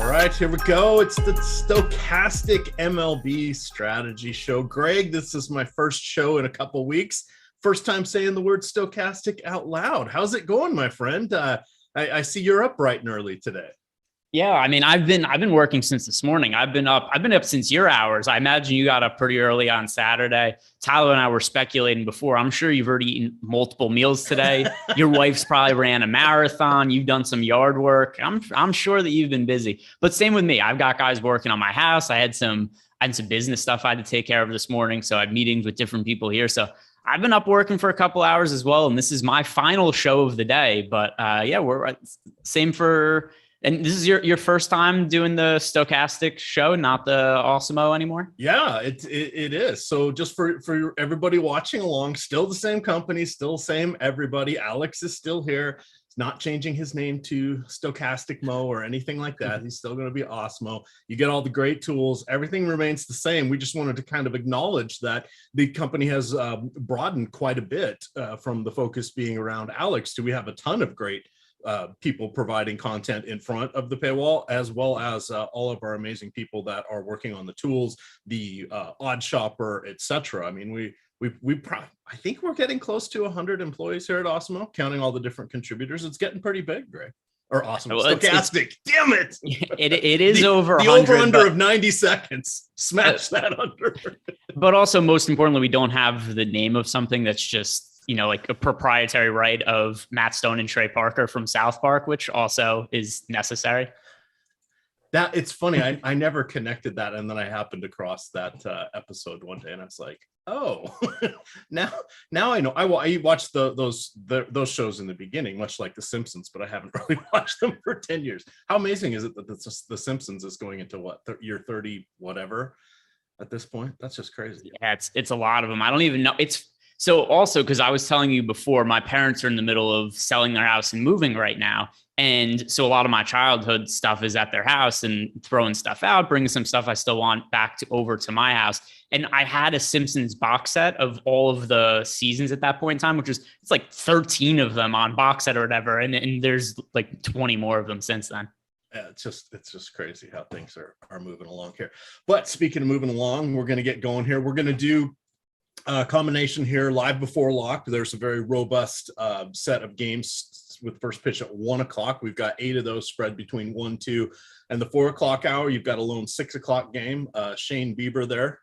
All right, here we go. It's the Stokastic MLB strategy show. Greg, this is my first show in a couple weeks. First time saying the word Stokastic out loud. How's it going, my friend? I see you're up bright and early today. Yeah, I mean, I've been working since this morning. I've been up since your hours. I imagine you got up pretty early on Saturday. Tyler and I were speculating before. I'm sure you've already eaten multiple meals today. Your wife's probably ran a marathon. You've done some yard work. I'm sure that you've been busy. But same with me. I've got guys working on my house. I had some business stuff I had to take care of this morning. So I had meetings with different people here. So I've been up working for a couple hours as well. And this is my final show of the day. But yeah, we're same for. And this is your first time doing the Stokastic show, not the Awesemo anymore? Yeah, it is. So just for everybody watching along, still the same company, still same everybody. Alex is still here. He's not changing his name to Stokastic Mo or anything like that. He's still going to be Awesemo. You get all the great tools. Everything remains the same. We just wanted to kind of acknowledge that the company has broadened quite a bit from the focus being around Alex to we have a ton of great people providing content in front of the paywall, as well as all of our amazing people that are working on the tools, the odd shopper, etc. I mean, I think we're getting close to 100 employees here at Awesemo, counting all the different contributors. It's getting pretty big, Greg. Or Awesemo. Well, Stochastic. Damn it. It is over 100. The over-under of 90 seconds. Smash that under. But also, most importantly, we don't have the name of something that's just, like a proprietary right of Matt Stone and Trey Parker from South Park, which also is necessary. That it's funny. I never connected that. And then I happened across that episode one day and I was like, oh, now I know. I watched those shows in the beginning, much like The Simpsons, but I haven't really watched them for 10 years. How amazing is it that The Simpsons is going into year 30, whatever at this point? That's just crazy. Yeah, it's a lot of them. I don't even know. So also, because I was telling you before, my parents are in the middle of selling their house and moving right now. And so a lot of my childhood stuff is at their house and throwing stuff out, bringing some stuff I still want over to my house. And I had a Simpsons box set of all of the seasons at that point in time, it's like 13 of them on box set or whatever. And there's like 20 more of them since then. Yeah, it's just crazy how things are moving along here. But speaking of moving along, we're going to get going here. We're going to do combination here live before lock. There's a very robust set of games with first pitch at 1:00. We've got 8 of those spread between 1, 2, and the 4:00 hour. You've got a lone 6:00 game. Shane Bieber there.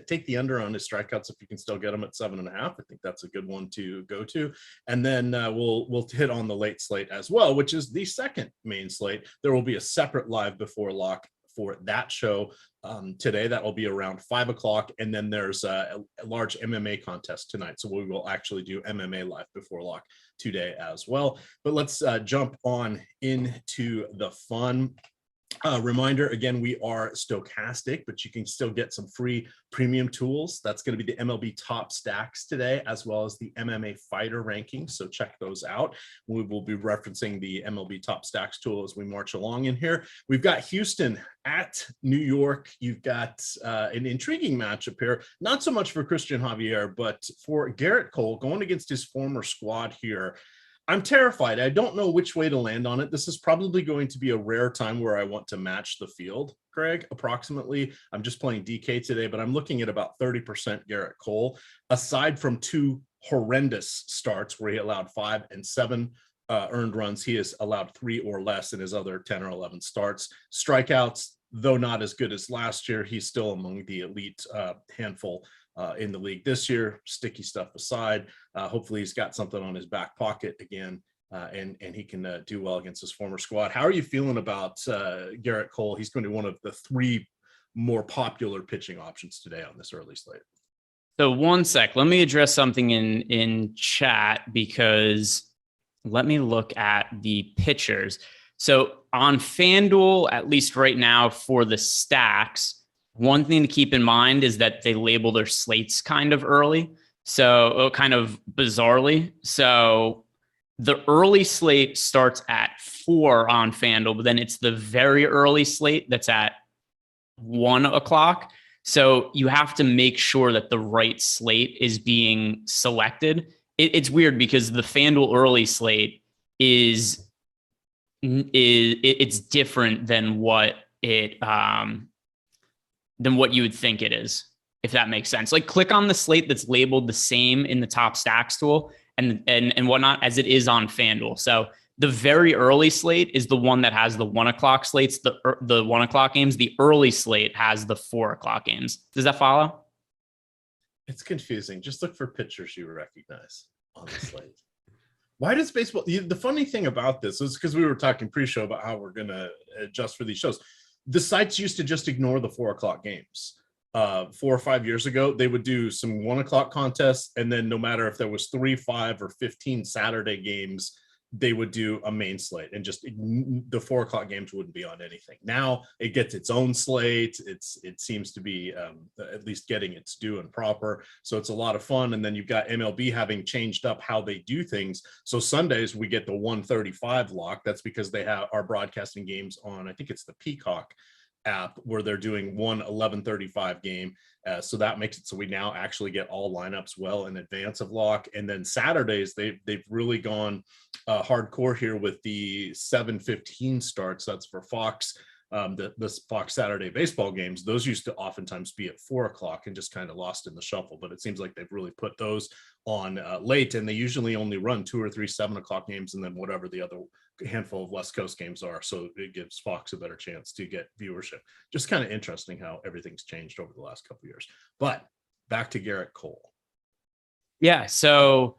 Take the under on his strikeouts if you can still get them at 7.5. I think that's a good one to go to. And then we'll hit on the late slate as well, which is the second main slate. There will be a separate live before lock for that show today. That will be around 5:00. And then there's a large MMA contest tonight. So we will actually do MMA live before lock today as well. But let's jump on into the fun. Reminder, again, we are Stokastic, but you can still get some free premium tools. That's going to be the MLB top stacks today, as well as the MMA fighter rankings. So check those out. We will be referencing the MLB top stacks tool as we march along in here. We've got Houston at New York. You've got an intriguing matchup here, not so much for Christian Javier, but for Garrett Cole going against his former squad here. I'm terrified. I don't know which way to land on it. This is probably going to be a rare time where I want to match the field, Greg, approximately. I'm just playing DK today, but I'm looking at about 30% Garrett Cole, aside from 2 horrendous starts where he allowed 5 and 7 earned runs. He has allowed 3 or less in his other 10 or 11 starts. Strikeouts, though not as good as last year, he's still among the elite handful in the league this year. Sticky stuff aside, hopefully he's got something on his back pocket again, and he can do well against his former squad. How are you feeling about Garrett Cole? He's going to be one of the 3 more popular pitching options today on this early slate. So one sec, let me address something in chat, because let me look at the pitchers. So on FanDuel, at least right now for the stacks, one thing to keep in mind is that they label their slates kind of early. So kind of bizarrely. So the early slate starts at 4 on FanDuel, but then it's the very early slate that's at 1:00. So you have to make sure that the right slate is being selected. It's weird because the FanDuel early slate is it's different than what you would think it is, if that makes sense. Like, click on the slate that's labeled the same in the top stacks tool and whatnot as it is on FanDuel. So the very early slate is the one that has the 1 o'clock slates, the 1 o'clock games. The early slate has the 4 o'clock games. Does that follow? It's confusing. Just look for pictures you recognize on the slate. Why does baseball? The funny thing about this is, because we were talking pre-show about how we're going to adjust for these shows. The sites used to just ignore the 4 o'clock games. 4 or 5 years ago, they would do some 1 o'clock contests, and then no matter if there was 3, 5, or 15 Saturday games, they would do a main slate, and just the 4 o'clock games wouldn't be on anything. Now it gets its own slate. It seems to be at least getting its due and proper. So it's a lot of fun. And then you've got MLB having changed up how they do things. So Sundays we get the 1:35 lock. That's because they are broadcasting games on, I think it's the Peacock app, where they're doing 11:35 game. So that makes it so we now actually get all lineups well in advance of lock. And then Saturdays, they've really gone hardcore here with the 7:15 starts. That's for Fox. The Fox Saturday baseball games, those used to oftentimes be at 4 o'clock and just kind of lost in the shuffle. But it seems like they've really put those on late, and they usually only run 2 or 3 7 o'clock games, and then whatever the other handful of West Coast games are. So it gives Fox a better chance to get viewership. Just kind of interesting how everything's changed over the last couple of years. But back to Garrett Cole. Yeah. So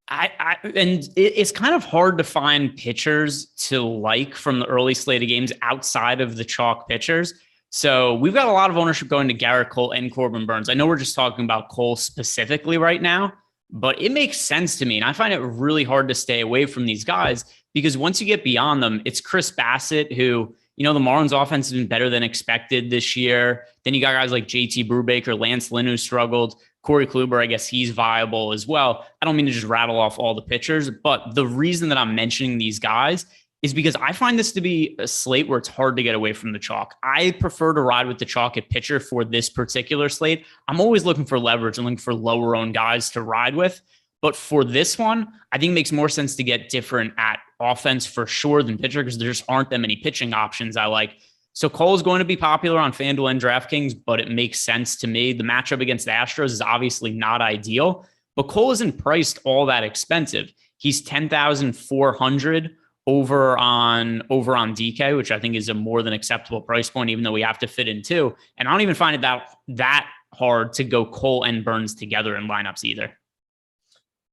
it's kind of hard to find pitchers to like from the early slate of games outside of the chalk pitchers. So we've got a lot of ownership going to Garrett Cole and Corbin Burnes. I know we're just talking about Cole specifically right now, but it makes sense to me. And I find it really hard to stay away from these guys, because once you get beyond them, it's Chris Bassett, who, the Marlins offense has been better than expected this year. Then you got guys like JT Brubaker, Lance Lynn, who struggled. Corey Kluber, I guess he's viable as well. I don't mean to just rattle off all the pitchers, but the reason that I'm mentioning these guys is because I find this to be a slate where it's hard to get away from the chalk. I prefer to ride with the chalk at pitcher for this particular slate. I'm always looking for leverage and looking for lower owned guys to ride with. But for this one, I think it makes more sense to get different at offense for sure than pitcher, because there just aren't that many pitching options I like. So Cole is going to be popular on FanDuel and DraftKings, but it makes sense to me. The matchup against the Astros is obviously not ideal, but Cole isn't priced all that expensive. He's 10,400 over on DK, which I think is a more than acceptable price point, even though we have to fit in 2. And I don't even find it that hard to go Cole and Burnes together in lineups either.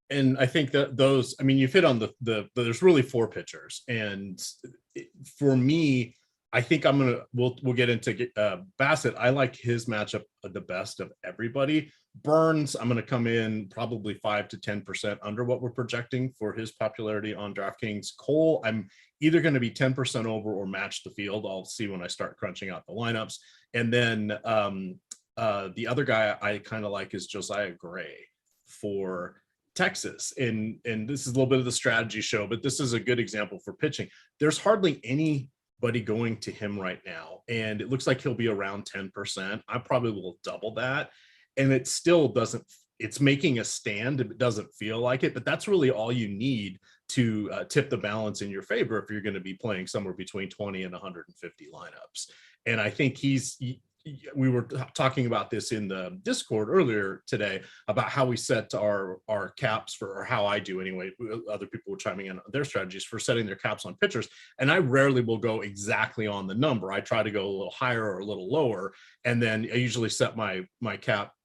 And I think that those, you've hit on there's really 4 pitchers. And for me, I think we'll get into Bassett. I like his matchup the best of everybody. Burnes, I'm going to come in probably 5 to 10% under what we're projecting for his popularity on DraftKings. Cole, I'm either going to be 10% over or match the field. I'll see when I start crunching out the lineups. And then the other guy I kind of like is Josiah Gray for Texas. And this is a little bit of the strategy show, but this is a good example for pitching. There's hardly anybody going to him right now, and it looks like he'll be around 10%. I probably will double that, and it still doesn't, it's making a stand. It doesn't feel like it, but that's really all you need to tip the balance in your favor if you're going to be playing somewhere between 20 and 150 lineups. And I think we were talking about this in the Discord earlier today about how we set our caps for, or how I do anyway. Other people were chiming in on their strategies for setting their caps on pitchers. And I rarely will go exactly on the number. I try to go a little higher or a little lower. And then I usually set my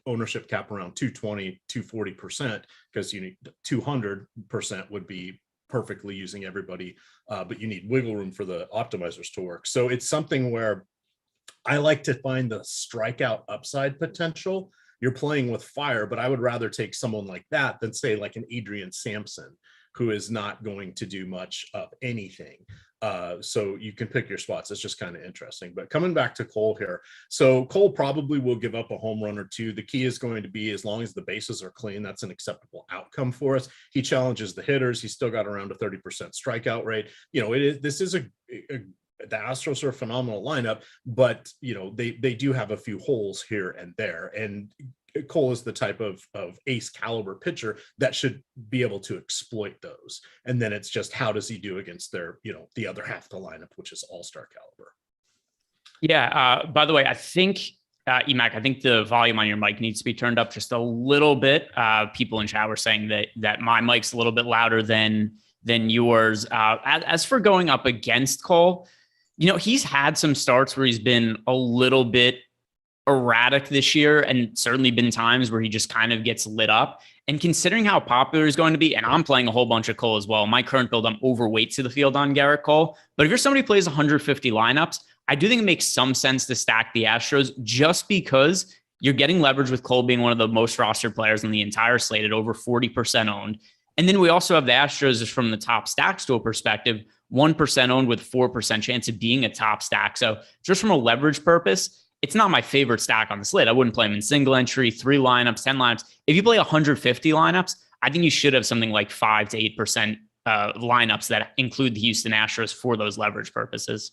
ownership cap around 220, 240%, because you need 200% would be perfectly using everybody. But you need wiggle room for the optimizers to work. So it's something where I like to find the strikeout upside potential. You're playing with fire, but I would rather take someone like that than say like an Adrian Sampson, who is not going to do much of anything. So you can pick your spots. It's just kind of interesting. But coming back to Cole here. So Cole probably will give up a home run or 2. The key is going to be, as long as the bases are clean, that's an acceptable outcome for us. He challenges the hitters. He's still got around a 30% strikeout rate. This is the Astros are a phenomenal lineup, but they do have a few holes here and there. And Cole is the type of ace caliber pitcher that should be able to exploit those. And then it's just, how does he do against their, the other half of the lineup, which is all-star caliber. Yeah. By the way, I think, Emac, I think the volume on your mic needs to be turned up just a little bit. People in chat were saying that my mic's a little bit louder than yours. As for going up against Cole, he's had some starts where he's been a little bit erratic this year, and certainly been times where he just kind of gets lit up. And considering how popular he's going to be, and I'm playing a whole bunch of Cole as well. My current build, I'm overweight to the field on Garrett Cole. But if you're somebody who plays 150 lineups, I do think it makes some sense to stack the Astros, just because you're getting leverage with Cole being one of the most rostered players in the entire slate at over 40% owned. And then we also have the Astros just from the top stack stool perspective, 1% owned with 4% chance of being a top stack. So just from a leverage purpose, it's not my favorite stack on the slate. I wouldn't play him in single entry, 3 lineups, 10 lineups. If you play 150 lineups, I think you should have something like 5 to 8% lineups that include the Houston Astros for those leverage purposes.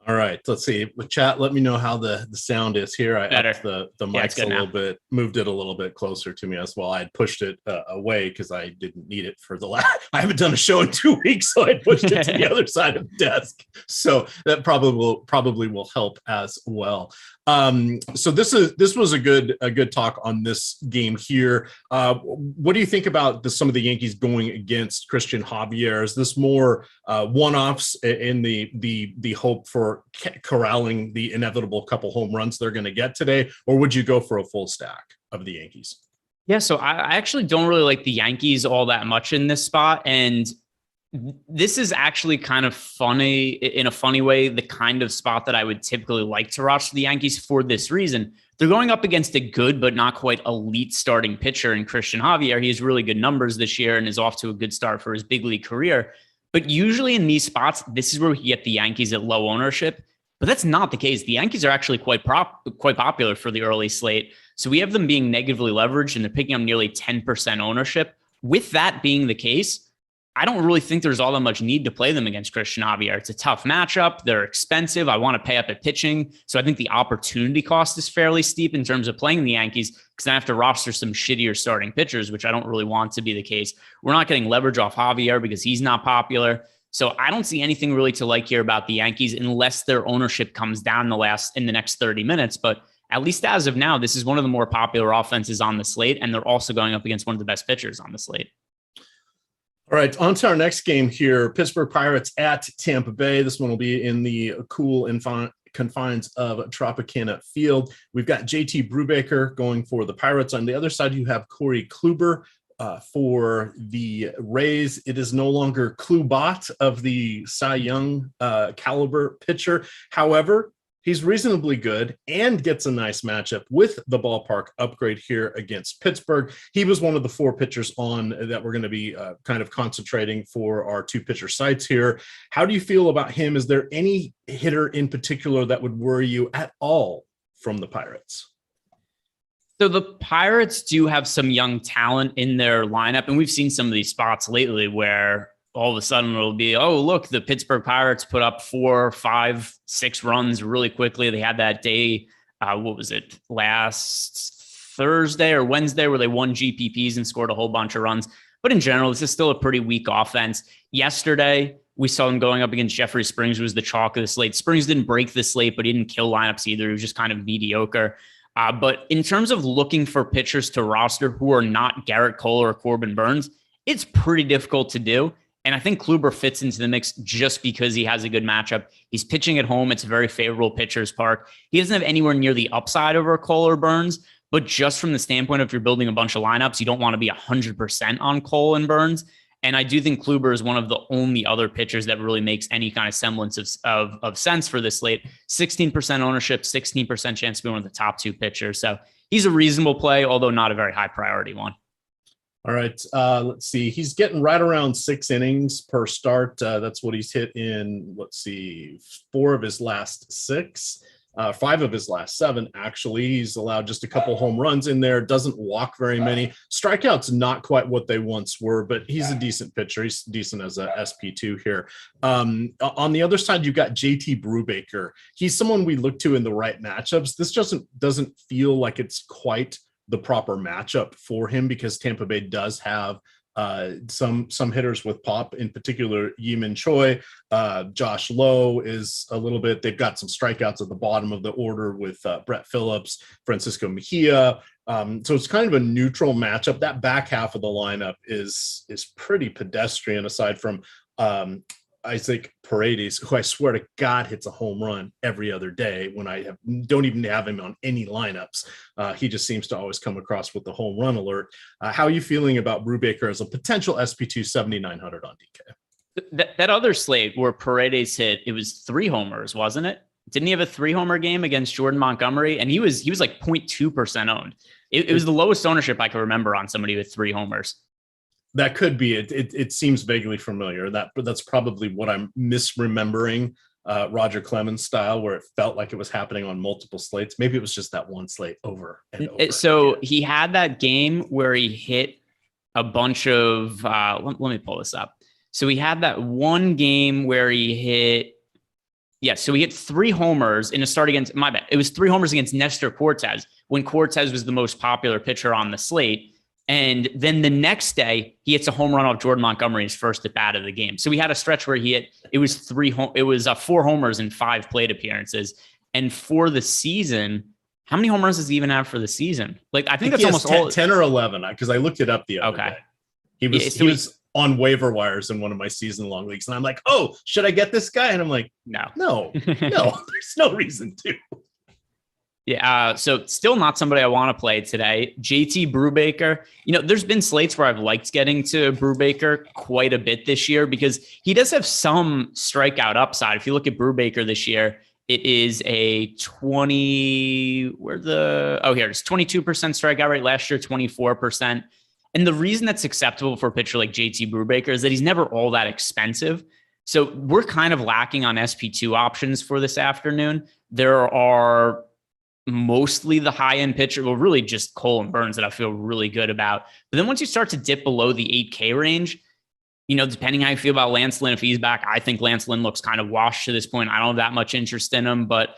All right, let's see. With chat, let me know how the sound is here. I upped the mics a little bit, moved it a little bit closer to me as well. I had pushed it away because I didn't need it for the last. I haven't done a show in 2 weeks, so I pushed it to the other side of the desk. So that probably will help as well. So this was a good talk on this game here. What do you think about some of the Yankees going against Christian Javier? Is this more one-offs in the hope for corralling the inevitable couple home runs they're going to get today, or would you go for a full stack of the Yankees? Yeah, so I actually don't really like the Yankees all that much in this spot, and this is actually kind of funny in a funny way, the kind of spot that I would typically like to roster the Yankees for this reason. They're going up against a good but not quite elite starting pitcher in Christian Javier. He has really good numbers this year and is off to a good start for his big league career. But usually in these spots, this is where we get the Yankees at low ownership. But that's not the case. The Yankees are actually quite popular for the early slate. So we have them being negatively leveraged, and they're picking up nearly 10% ownership. With that being the case, I don't really think there's all that much need to play them against Christian Javier. It's a tough matchup. They're expensive. I want to pay up at pitching. So I think the opportunity cost is fairly steep in terms of playing the Yankees, because I have to roster some shittier starting pitchers, which I don't really want to be the case. We're not getting leverage off Javier because he's not popular. So I don't see anything really to like here about the Yankees unless their ownership comes down in the next 30 minutes. But at least as of now, this is one of the more popular offenses on the slate, and they're also going up against one of the best pitchers on the slate. All right, on to our next game here. Pittsburgh Pirates at Tampa Bay. This one will be in the cool confines of Tropicana Field. We've got JT Brubaker going for the Pirates. On the other side, you have Corey Kluber for the Rays. It is no longer Klubat of the Cy Young caliber pitcher. However, he's reasonably good and gets a nice matchup with the ballpark upgrade here against Pittsburgh. He was one of the 4 pitchers on that we're going to be kind of concentrating for our 2 pitcher sites here. How do you feel about him? Is there any hitter in particular that would worry you at all from the Pirates? So the Pirates do have some young talent in their lineup, and we've seen some of these spots lately where all of a sudden it'll be, oh, look, the Pittsburgh Pirates put up 4, 5, 6 runs really quickly. They had that day, what was it, last Thursday or Wednesday, where they won GPPs and scored a whole bunch of runs. But in general, this is still a pretty weak offense. Yesterday, we saw them going up against Jeffrey Springs, who was the chalk of the slate. Springs didn't break the slate, but he didn't kill lineups either. He was just kind of mediocre. But in terms of looking for pitchers to roster who are not Garrett Cole or Corbin Burns, it's pretty difficult to do. And I think Kluber fits into the mix just because he has a good matchup. He's pitching at home. It's a very favorable pitcher's park. He doesn't have anywhere near the upside over Cole or Burns, but just from the standpoint of if you're building a bunch of lineups, you don't want to be 100% on Cole and Burns. And I do think Kluber is one of the only other pitchers that really makes any kind of semblance of sense for this slate. 16% ownership, 16% chance to be one of the top 2 pitchers. So he's a reasonable play, although not a very high priority one. All right, let's see. He's getting right around 6 innings per start. That's what he's hit in, 4 of his last 6. 5 of his last 7, actually. He's allowed just a couple home runs in there, doesn't walk very many. Strikeouts not quite what they once were, but he's a decent pitcher. He's decent as a SP2 here. On the other side, you've got JT Brubaker. He's someone we look to in the right matchups. This doesn't feel like it's quite the proper matchup for him because Tampa Bay does have some hitters with pop, in particular Yi-Man Choi. Josh Lowe is a little bit, they've got some strikeouts at the bottom of the order with Brett Phillips, Francisco Mejia. So it's kind of a neutral matchup. That back half of the lineup is pretty pedestrian, aside from Isaac Paredes, who I swear to God hits a home run every other day when I don't even have him on any lineups. He just seems to always come across with the home run alert. How are you feeling about Brubaker as a potential SP2 7,900 on DK? That other slate where Paredes hit, it was 3 homers, wasn't it? Didn't he have a 3-homer game against Jordan Montgomery? And he was like 0.2% owned. It was the lowest ownership I can remember on somebody with 3 homers. That could be it. It seems vaguely familiar. That's probably what I'm misremembering, Roger Clemens style, where it felt like it was happening on multiple slates. Maybe it was just that one slate over and over. So he had that game where he hit a bunch of. Let me pull this up. So he had that one game where he hit. Yeah, so he hit 3 homers in a start against. My bad. It was 3 homers against Nestor Cortez when Cortez was the most popular pitcher on the slate. And then the next day, he hits a home run off Jordan Montgomery, his first at bat of the game. So we had a stretch where it was 4 homers in 5 plate appearances. And for the season, how many home runs does he even have for the season? Like, I think that's almost 10 or 11, because I looked it up the other day. He was on waiver wires in one of my season long leagues. And I'm like, oh, should I get this guy? And I'm like, no, there's no reason to. Yeah, so still not somebody I want to play today. JT Brubaker, there's been slates where I've liked getting to Brubaker quite a bit this year because he does have some strikeout upside. If you look at Brubaker this year, it is a 22% strikeout rate. Last year, 24%. And the reason that's acceptable for a pitcher like JT Brubaker is that he's never all that expensive. So we're kind of lacking on SP2 options for this afternoon. There are mostly the high-end pitcher, well, really just Cole and Burns that I feel really good about. But then once you start to dip below the 8K range, depending how you feel about Lance Lynn, if he's back, I think Lance Lynn looks kind of washed to this point. I don't have that much interest in him, but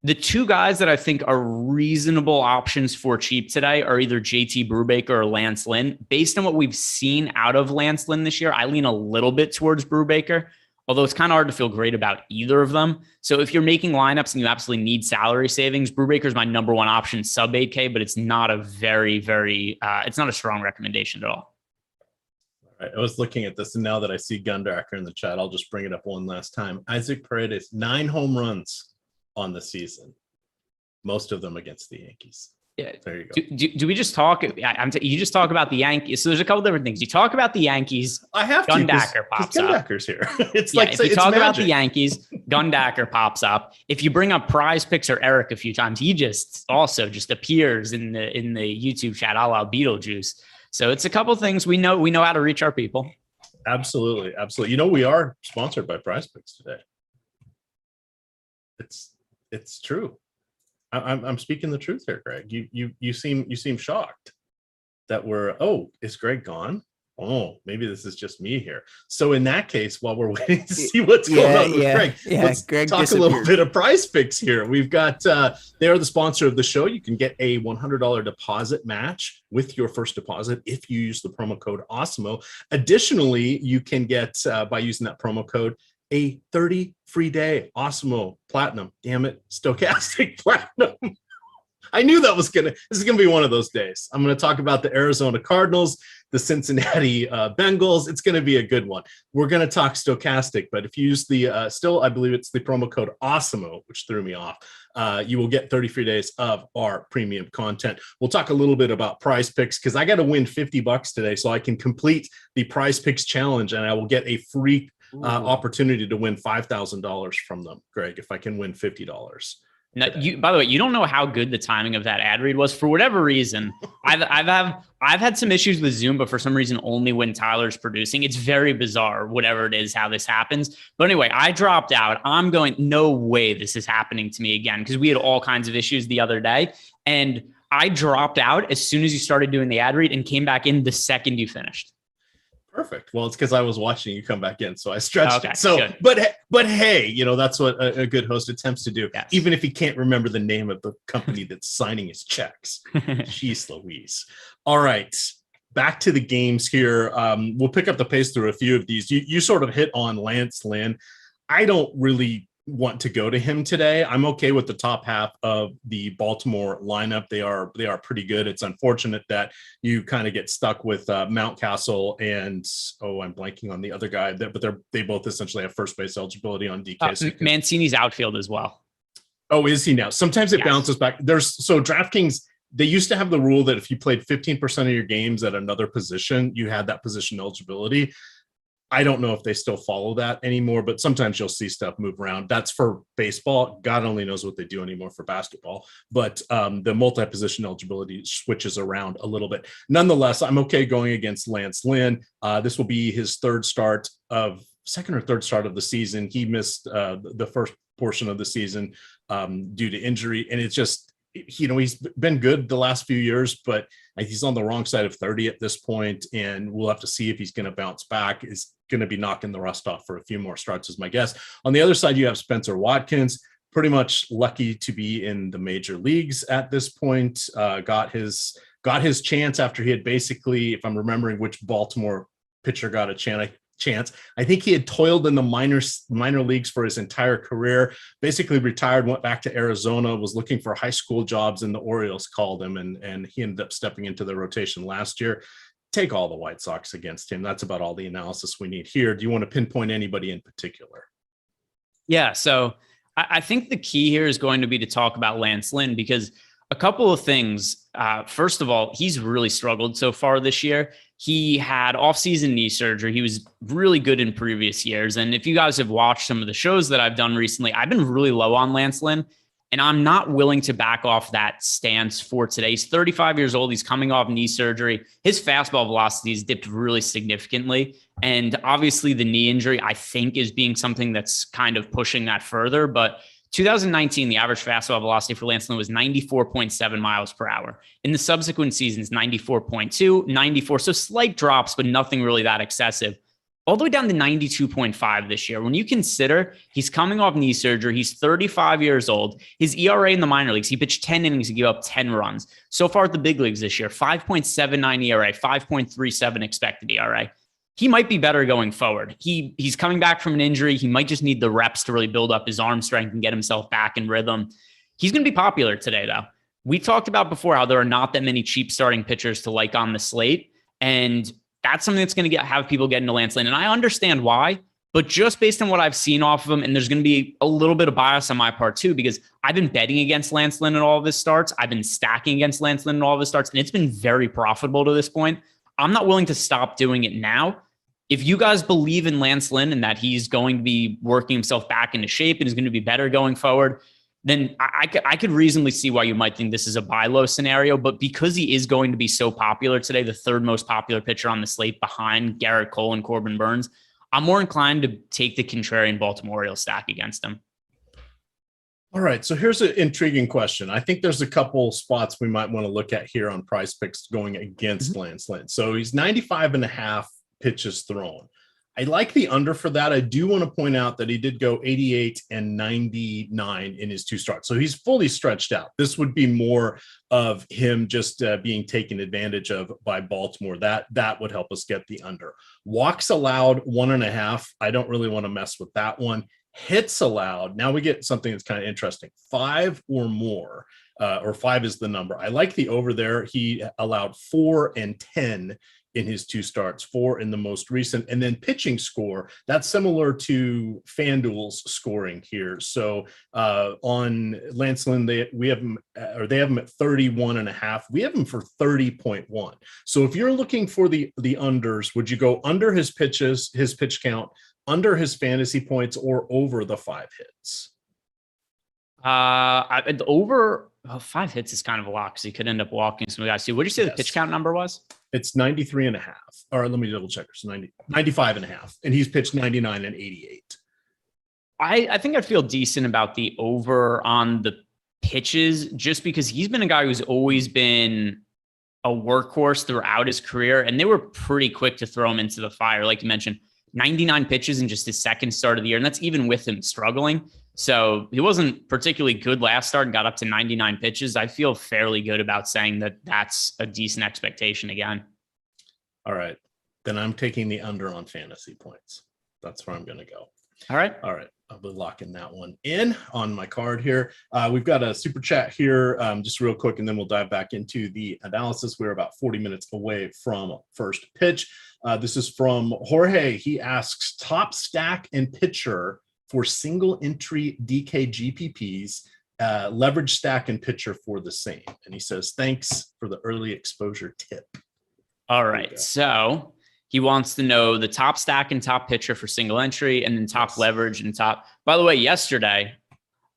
the 2 guys that I think are reasonable options for cheap today are either JT Brubaker or Lance Lynn. Based on what we've seen out of Lance Lynn this year, I lean a little bit towards Brubaker, although it's kind of hard to feel great about either of them. So if you're making lineups and you absolutely need salary savings, Brubaker is my number 1 option, sub 8K, but it's not a very, very, it's not a strong recommendation at all. All right, I was looking at this, and now that I see Gundacker in the chat, I'll just bring it up one last time. Isaac Paredes, 9 home runs on the season, most of them against the Yankees. Yeah. There you go. Do we just talk? You just talk about the Yankees. So there's a couple different things. You talk about the Yankees. I have to. Gundacker pops up. Gundacker's here. It's if you talk about the Yankees, Gundacker pops up. If you bring up PrizePicks or Eric a few times, he just appears in the YouTube chat, a la Beetlejuice. So it's a couple things we know how to reach our people. Absolutely. We are sponsored by PrizePicks today. It's true. I'm speaking the truth here, Greg. You seem shocked that is Greg gone? Oh, maybe this is just me here. So in that case, while we're waiting to see what's going on with Greg, let's talk a little bit of PrizePicks here. We've got they are the sponsor of the show. You can get a $100 deposit match with your first deposit if you use the promo code Awesemo. Additionally, you can get by using that promo code a 30 free day Awesemo Platinum. Damn it, Stokastic Platinum. I knew this is gonna be one of those days. I'm gonna talk about the Arizona Cardinals, the Cincinnati Bengals. It's gonna be a good one. We're gonna talk Stokastic, but if you use the I believe it's the promo code Awesemo, which threw me off, you will get 30 free days of our premium content. We'll talk a little bit about PrizePicks because I got to win $50 today so I can complete the PrizePicks challenge, and I will get a free opportunity to win $5,000 from them, Greg, if I can win $50. No, by the way, you don't know how good the timing of that ad read was. For whatever reason, I've had some issues with Zoom, but for some reason, only when Tyler's producing. It's very bizarre, whatever it is, how this happens. But anyway, I dropped out. I'm going, no way this is happening to me again, because we had all kinds of issues the other day. And I dropped out as soon as you started doing the ad read and came back in the second you finished. Perfect. Well, it's because I was watching you come back in, so I stretched Okay, it. So, good. but hey, that's what a good host attempts to do, Yes. even if he can't remember the name of the company that's signing his checks. Jeez Louise. All right, back to the games here. We'll pick up the pace through a few of these. You sort of hit on Lance Lynn. I don't really want to go to him today. I'm okay with the top half of the Baltimore lineup. They are pretty good. It's unfortunate that you kind of get stuck with Mountcastle and I'm blanking on the other guy, but they both essentially have first base eligibility on DK. Mancini's outfield as well. Oh, is he now? Sometimes it bounces back. So DraftKings, they used to have the rule that if you played 15% of your games at another position, you had that position eligibility. I don't know if they still follow that anymore, but sometimes you'll see stuff move around. That's for baseball. God only knows what they do anymore for basketball. But the multi-position eligibility switches around a little bit. Nonetheless, I'm okay going against Lance Lynn. This will be his second or third start of the season. He missed the first portion of the season due to injury. And it's just, he's been good the last few years, but he's on the wrong side of 30 at this point, and we'll have to see if he's going to bounce back. Is going to be knocking the rust off for a few more starts, is my guess. On the other side, you have Spencer Watkins, pretty much lucky to be in the major leagues at this point. Got his chance after he had basically, if I'm remembering which Baltimore pitcher got a chance, I think he had toiled in the minor leagues for his entire career, basically retired, went back to Arizona, was looking for high school jobs, and the Orioles called him, and he ended up stepping into the rotation last year. Take all the White Sox against him. That's about all the analysis we need here. Do you want to pinpoint anybody in particular? Yeah, so I think the key here is going to be to talk about Lance Lynn, because a couple of things. First of all, he's really struggled so far this year. He had off-season knee surgery. He was really good in previous years. And if you guys have watched some of the shows that I've done recently, I've been really low on Lance Lynn, and I'm not willing to back off that stance for today. He's 35 years old. He's coming off knee surgery. His fastball velocity has dipped really significantly. And obviously the knee injury, I think, is being something that's kind of pushing that further. But 2019, the average fastball velocity for Lance Lynn was 94.7 miles per hour. In the subsequent seasons, 94.2, 94. So slight drops, but nothing really that excessive. All the way down to 92.5 this year. When you consider he's coming off knee surgery, he's 35 years old. His ERA in the minor leagues, he pitched 10 innings to give up 10 runs. So far at the big leagues this year, 5.79 ERA, 5.37 expected ERA. He might be better going forward. He's coming back from an injury. He might just need the reps to really build up his arm strength and get himself back in rhythm. He's going to be popular today, though. We talked about before how there are not that many cheap starting pitchers to like on the slate, and that's something that's going to have people get into Lance Lynn. And I understand why, but just based on what I've seen off of him, and there's going to be a little bit of bias on my part too, because I've been betting against Lance Lynn in all of his starts. I've been stacking against Lance Lynn in all of his starts, and it's been very profitable to this point. I'm not willing to stop doing it now. If you guys believe in Lance Lynn and that he's going to be working himself back into shape and is going to be better going forward, then I could reasonably see why you might think this is a buy low scenario. But because he is going to be so popular today, the third most popular pitcher on the slate behind Garrett Cole and Corbin Burns, I'm more inclined to take the contrarian Baltimore Orioles stack against him. All right, so here's an intriguing question. I think there's a couple spots we might want to look at here on PrizePicks going against Lance Lynn. So he's 95.5 pitches thrown. I like the under for that. I do want to point out that he did go 88 and 99 in his two starts. So he's fully stretched out. This would be more of him just being taken advantage of by Baltimore. That would help us get the under. Walks allowed 1.5. I don't really want to mess with that one. Hits allowed. Now we get something that's kind of interesting. 5 or more, or 5 is the number. I like the over there. He allowed 4 and 10 in his two starts, 4 in the most recent, and then pitching score. That's similar to FanDuel's scoring here. So on Lance Lynn, they have him at 31.5. We have him for 30.1. So if you're looking for the unders, would you go under his pitches, his pitch count, under his fantasy points, or over the 5 hits? The over 5 hits is kind of a lot because he could end up walking some guys. What did you say the pitch count number was? It's 93 and a half. Or let me double check. It's 95 and a half. And he's pitched 99 and 88. I think I'd feel decent about the over on the pitches just because he's been a guy who's always been a workhorse throughout his career. And they were pretty quick to throw him into the fire. Like you mentioned, 99 pitches in just his second start of the year. And that's even with him struggling. So he wasn't particularly good last start and got up to 99 pitches. I feel fairly good about saying that that's a decent expectation again. All right. Then I'm taking the under on fantasy points. That's where I'm going to go. All right. I'll be locking that one in on my card here. We've got a super chat here, just real quick, and then we'll dive back into the analysis. We're about 40 minutes away from first pitch. This is from Jorge. He asks, top stack and pitcher for single entry DK GPPs, leverage stack and pitcher for the same. And he says, thanks for the early exposure tip. All right. So he wants to know the top stack and top pitcher for single entry and then top leverage and top. By the way, yesterday,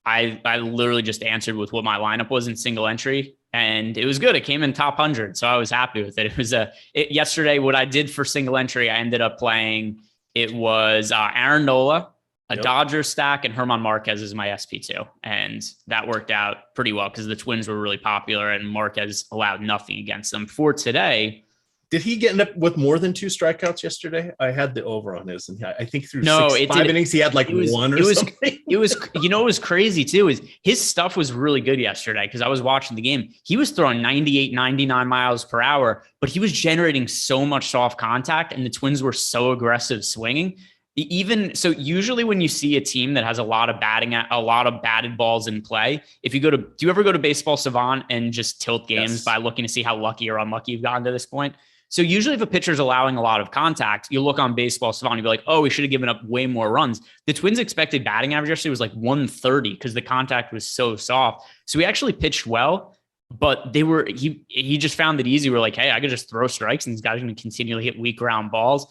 I literally just answered with what my lineup was in single entry and it was good. It came in top 100. So I was happy with it. It was yesterday, what I did for single entry, I ended up playing. It was Aaron Nola, a Dodger stack, and Herman Marquez is my SP2. And that worked out pretty well because the Twins were really popular and Marquez allowed nothing against them. For today, did he get up with more than 2 strikeouts yesterday? I had the over on his, and I think through 5 innings he had like one or something. It was, it was crazy too. Is his stuff was really good yesterday because I was watching the game. He was throwing 98, 99 miles per hour, but he was generating so much soft contact, and the Twins were so aggressive swinging. Even so, usually when you see a team that has a lot of batted balls in play, if you do you ever go to Baseball Savant and just tilt games by looking to see how lucky or unlucky you've gotten to this point? So usually if a pitcher's allowing a lot of contact, you look on Baseball Savant, you'd be like, oh, we should have given up way more runs. The Twins' expected batting average yesterday was like 130 because the contact was so soft. So he actually pitched well, but he just found it easy. We're like, hey, I could just throw strikes and these guys are going to continually hit weak ground balls.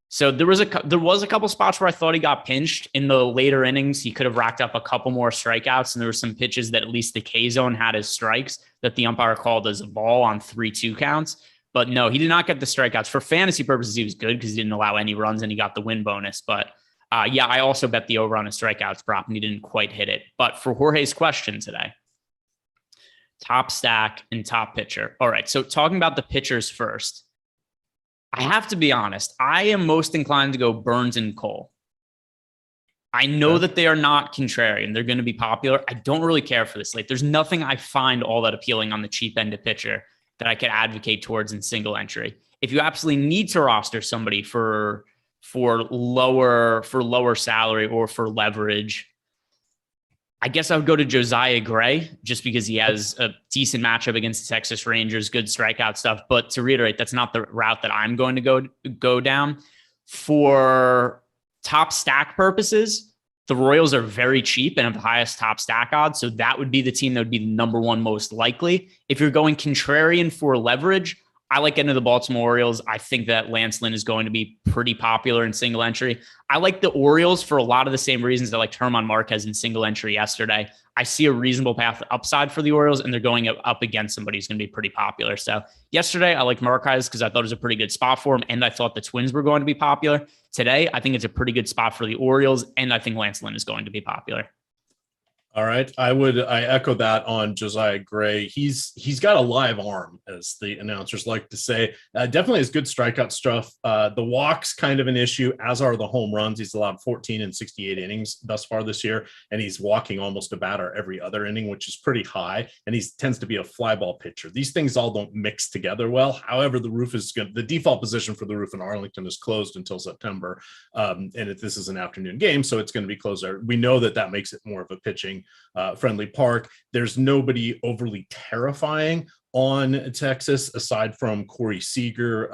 So there was a couple spots where I thought he got pinched in the later innings. He could have racked up a couple more strikeouts, and there were some pitches that at least the K zone had as strikes that the umpire called as a ball on 3-2 counts. But no, he did not get the strikeouts. For fantasy purposes, he was good because he didn't allow any runs and he got the win bonus. But I also bet the over on his strikeouts prop and he didn't quite hit it. But for Jorge's question today, top stack and top pitcher. All right, so talking about the pitchers first, I have to be honest. I am most inclined to go Burns and Cole. I know that they are not contrarian. They're going to be popular. I don't really care for this slate. There's nothing I find all that appealing on the cheap end of pitcher that I could advocate towards in single entry. If you absolutely need to roster somebody for lower salary or for leverage, I guess I would go to Josiah Gray just because he has a decent matchup against the Texas Rangers, good strikeout stuff. But to reiterate, that's not the route that I'm going to go down. For top stack purposes, the Royals are very cheap and have the highest top stack odds. So that would be the team that would be the number one most likely. If you're going contrarian for leverage, I like getting to the Baltimore Orioles. I think that Lance Lynn is going to be pretty popular in single entry. I like the Orioles for a lot of the same reasons that I liked Herman Marquez in single entry yesterday. I see a reasonable path upside for the Orioles, and they're going up against somebody who's going to be pretty popular. So yesterday, I liked Marquez because I thought it was a pretty good spot for him, and I thought the Twins were going to be popular. Today, I think it's a pretty good spot for the Orioles, and I think Lance Lynn is going to be popular. All right. I echo that on Josiah Gray. He's got a live arm, as the announcers like to say. Definitely has good strikeout stuff. The walks kind of an issue, as are the home runs. He's allowed 14 in 68 innings thus far this year, and he's walking almost a batter every other inning, which is pretty high. And he tends to be a fly ball pitcher. These things all don't mix together well. However, the default position for the roof in Arlington is closed until September. This is an afternoon game, so it's going to be closed there. We know that makes it more of a pitching friendly park. There's nobody overly terrifying on Texas, aside from Corey Seager.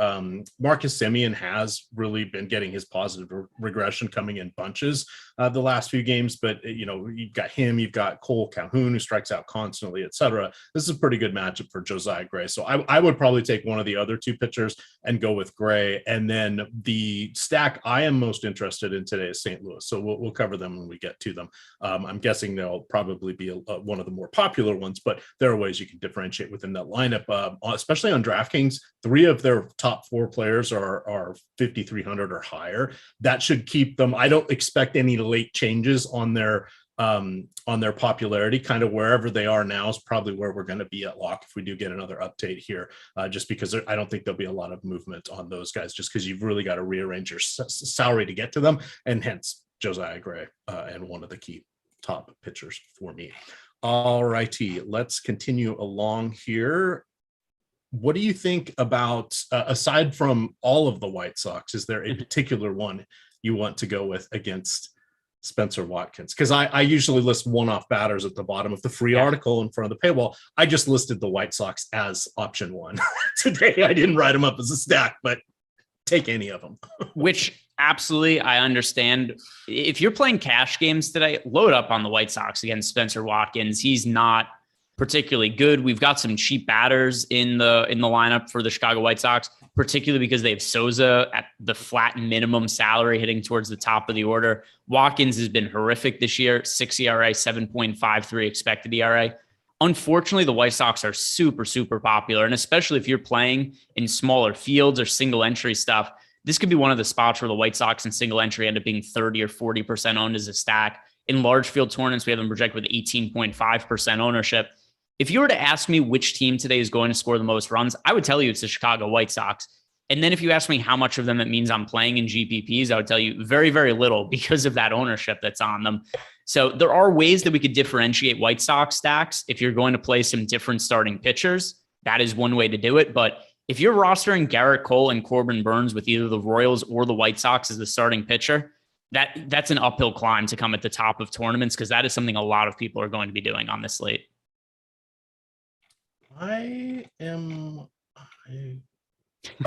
Marcus Semien has really been getting his positive regression coming in bunches the last few games, but you've got him, you've got Cole Calhoun, who strikes out constantly, etc. This is a pretty good matchup for Josiah Gray. So I would probably take one of the other two pitchers and go with Gray. And then the stack I am most interested in today is St. Louis. So we'll cover them when we get to them. I'm guessing they'll probably be one of the more popular ones, but there are ways you can differentiate within that lineup, especially on DraftKings. 3 of their top 4 players are 5,300 or higher. That should keep them. I don't expect any late changes on their popularity. Kind of wherever they are now is probably where we're going to be at lock if we do get another update here, just because I don't think there'll be a lot of movement on those guys, just because you've really got to rearrange your salary to get to them, and hence Josiah Gray and one of the key top pitchers for me. All righty, let's continue along here. What do you think about, aside from all of the White Sox, is there a particular one you want to go with against Spencer Watkins? Because I usually list one-off batters at the bottom of the free article in front of the paywall. I just listed the White Sox as option 1 today. I didn't write them up as a stack, but take any of them. Which absolutely, I understand. If you're playing cash games today, load up on the White Sox against Spencer Watkins. He's not particularly good. We've got some cheap batters in the lineup for the Chicago White Sox, particularly because they have Souza at the flat minimum salary hitting towards the top of the order. Watkins has been horrific this year, 6 ERA, 7.53 expected ERA. Unfortunately, the White Sox are super, super popular. And especially if you're playing in smaller fields or single entry stuff, this could be one of the spots where the White Sox in single entry end up being 30 or 40% owned as a stack. In large field tournaments, we have them projected with 18.5% ownership. If you were to ask me which team today is going to score the most runs, I would tell you it's the Chicago White Sox. And then if you ask me how much of them it means I'm playing in GPPs, I would tell you very, very little because of that ownership that's on them. So there are ways that we could differentiate White Sox stacks. If you're going to play some different starting pitchers, that is one way to do it. But if you're rostering Garrett Cole and Corbin Burnes with either the Royals or the White Sox as the starting pitcher, that's an uphill climb to come at the top of tournaments, because that is something a lot of people are going to be doing on this slate. Oh,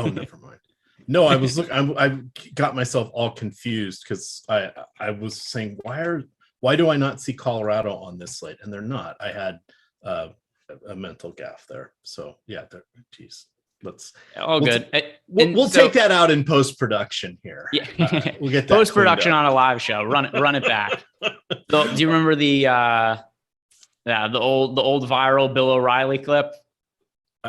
never mind. No, I was I got myself all confused because I was saying, why do I not see Colorado on this slate? And they're not. I had a mental gaffe there. So yeah, geez. Good. We'll take that out in post-production here. Yeah. We'll get that post-production on a live show. Run it back. So, do you remember the old viral Bill O'Reilly clip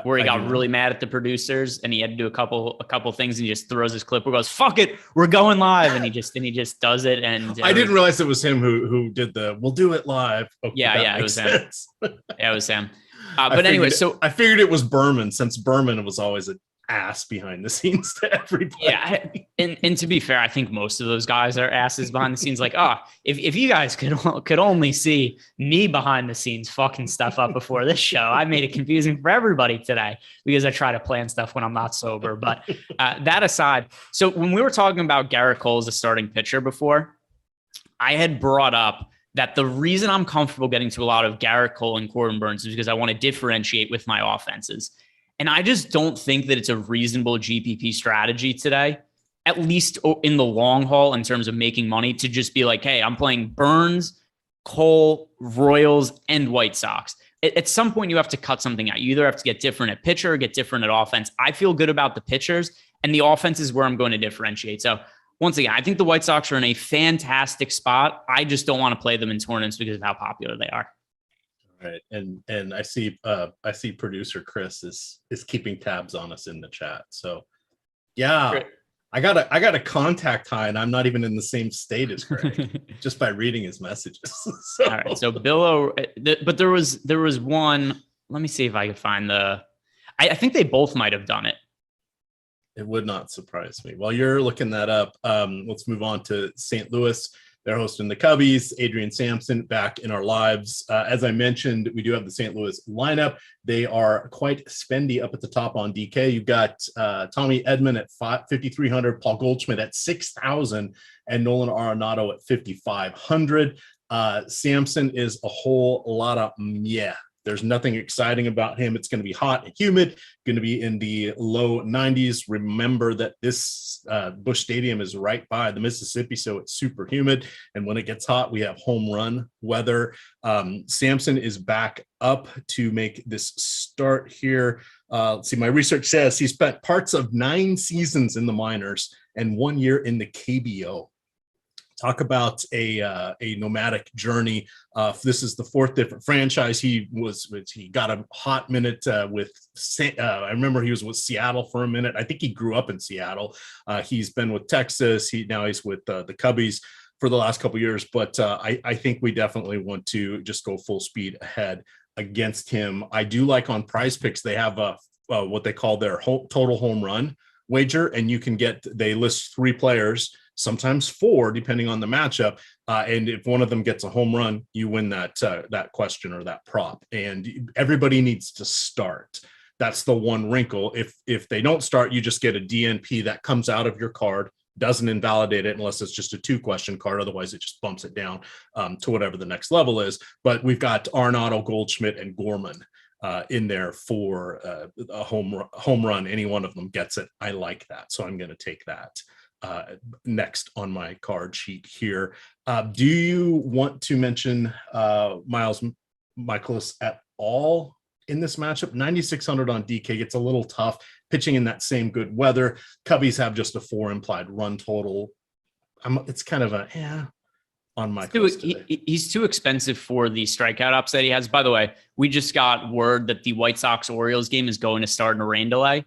where he got really mad at the producers and he had to do a couple things, and he just throws his clip where he goes, "Fuck it, we're going live," and he just does it. And I didn't realize it was him who did "we'll do it live." Okay, yeah, it was him. Yeah, it was him. But anyway, so I figured it was Berman, since Berman was always an ass behind the scenes to everybody. Yeah, and to be fair, I think most of those guys are asses behind the scenes. Like, if you guys could only see me behind the scenes fucking stuff up before this show, I made it confusing for everybody today because I try to plan stuff when I'm not sober. But that aside, so when we were talking about Garrett Cole as a starting pitcher before, I had brought up that the reason I'm comfortable getting to a lot of Garrett Cole and Corbin Burnes is because I want to differentiate with my offenses. And I just don't think that it's a reasonable GPP strategy today, at least in the long haul in terms of making money, to just be like, hey, I'm playing Burnes, Cole, Royals, and White Sox. At some point, you have to cut something out. You either have to get different at pitcher or get different at offense. I feel good about the pitchers, and the offense is where I'm going to differentiate. So once again, I think the White Sox are in a fantastic spot. I just don't want to play them in tournaments because of how popular they are. Right. And I see producer Chris is keeping tabs on us in the chat. So yeah, great. I got a contact high and I'm not even in the same state as Greg just by reading his messages. So. All right. So but there was one, let me see if I could find I think they both might've done it. It would not surprise me. While you're looking that up, let's move on to St. Louis. They're hosting the Cubbies. Adrian Sampson back in our lives. As I mentioned, we do have the St. Louis lineup. They are quite spendy up at the top on DK. You've got Tommy Edman at 5,300, Paul Goldschmidt at 6,000, and Nolan Arenado at 5,500. Sampson is a whole lot of There's nothing exciting about him. It's going to be hot and humid, going to be in the low 90s. Remember that this Busch Stadium is right by the Mississippi, so it's super humid. And when it gets hot, we have home run weather. Sampson is back up to make this start here. Let's see, my research says he spent parts of 9 seasons in the minors and 1 year in the KBO. Talk about a nomadic journey. This is the 4th different franchise. He got a hot minute with. I remember he was with Seattle for a minute. I think he grew up in Seattle. He's been with Texas. Now he's with the Cubbies for the last couple of years. But I think we definitely want to just go full speed ahead against him. I do like on PrizePicks, they have what they call their total home run wager, and they list 3 players, sometimes 4, depending on the matchup. And if one of them gets a home run, you win that question or that prop. And everybody needs to start. That's the one wrinkle. If they don't start, you just get a DNP that comes out of your card, doesn't invalidate it unless it's just a 2-question card. Otherwise, it just bumps it down to whatever the next level is. But we've got Arenado, Goldschmidt, and Gorman in there for a home run. Any one of them gets it. I like that. So I'm going to take that next on my card sheet here. Do you want to mention Miles Mikolas at all in this matchup? 9,600 on DK gets a little tough pitching in that same good weather. Cubbies have just a 4 implied run total. It's kind of on my he's too expensive for the strikeout upside he has. By the way, we just got word that the White Sox Orioles game is going to start in a rain delay.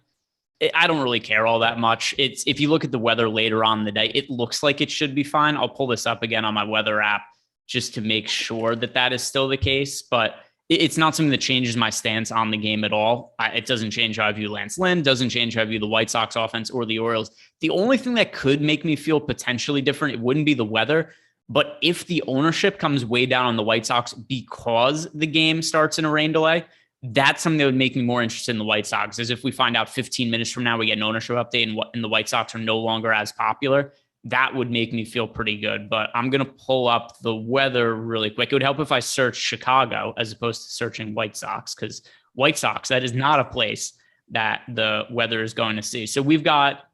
I don't really care all that much. If you look at the weather later on in the day, it looks like it should be fine. I'll pull this up again on my weather app just to make sure that is still the case. But it's not something that changes my stance on the game at all. It doesn't change how I view Lance Lynn, doesn't change how I view the White Sox offense or the Orioles. The only thing that could make me feel potentially different, it wouldn't be the weather, but if the ownership comes way down on the White Sox because the game starts in a rain delay, that's something that would make me more interested in the White Sox. As if we find out 15 minutes from now, we get an ownership update and the White Sox are no longer as popular, that would make me feel pretty good. But I'm going to pull up the weather really quick. It would help if I searched Chicago as opposed to searching White Sox, because White Sox, that is not a place that the weather is going to see. So we've got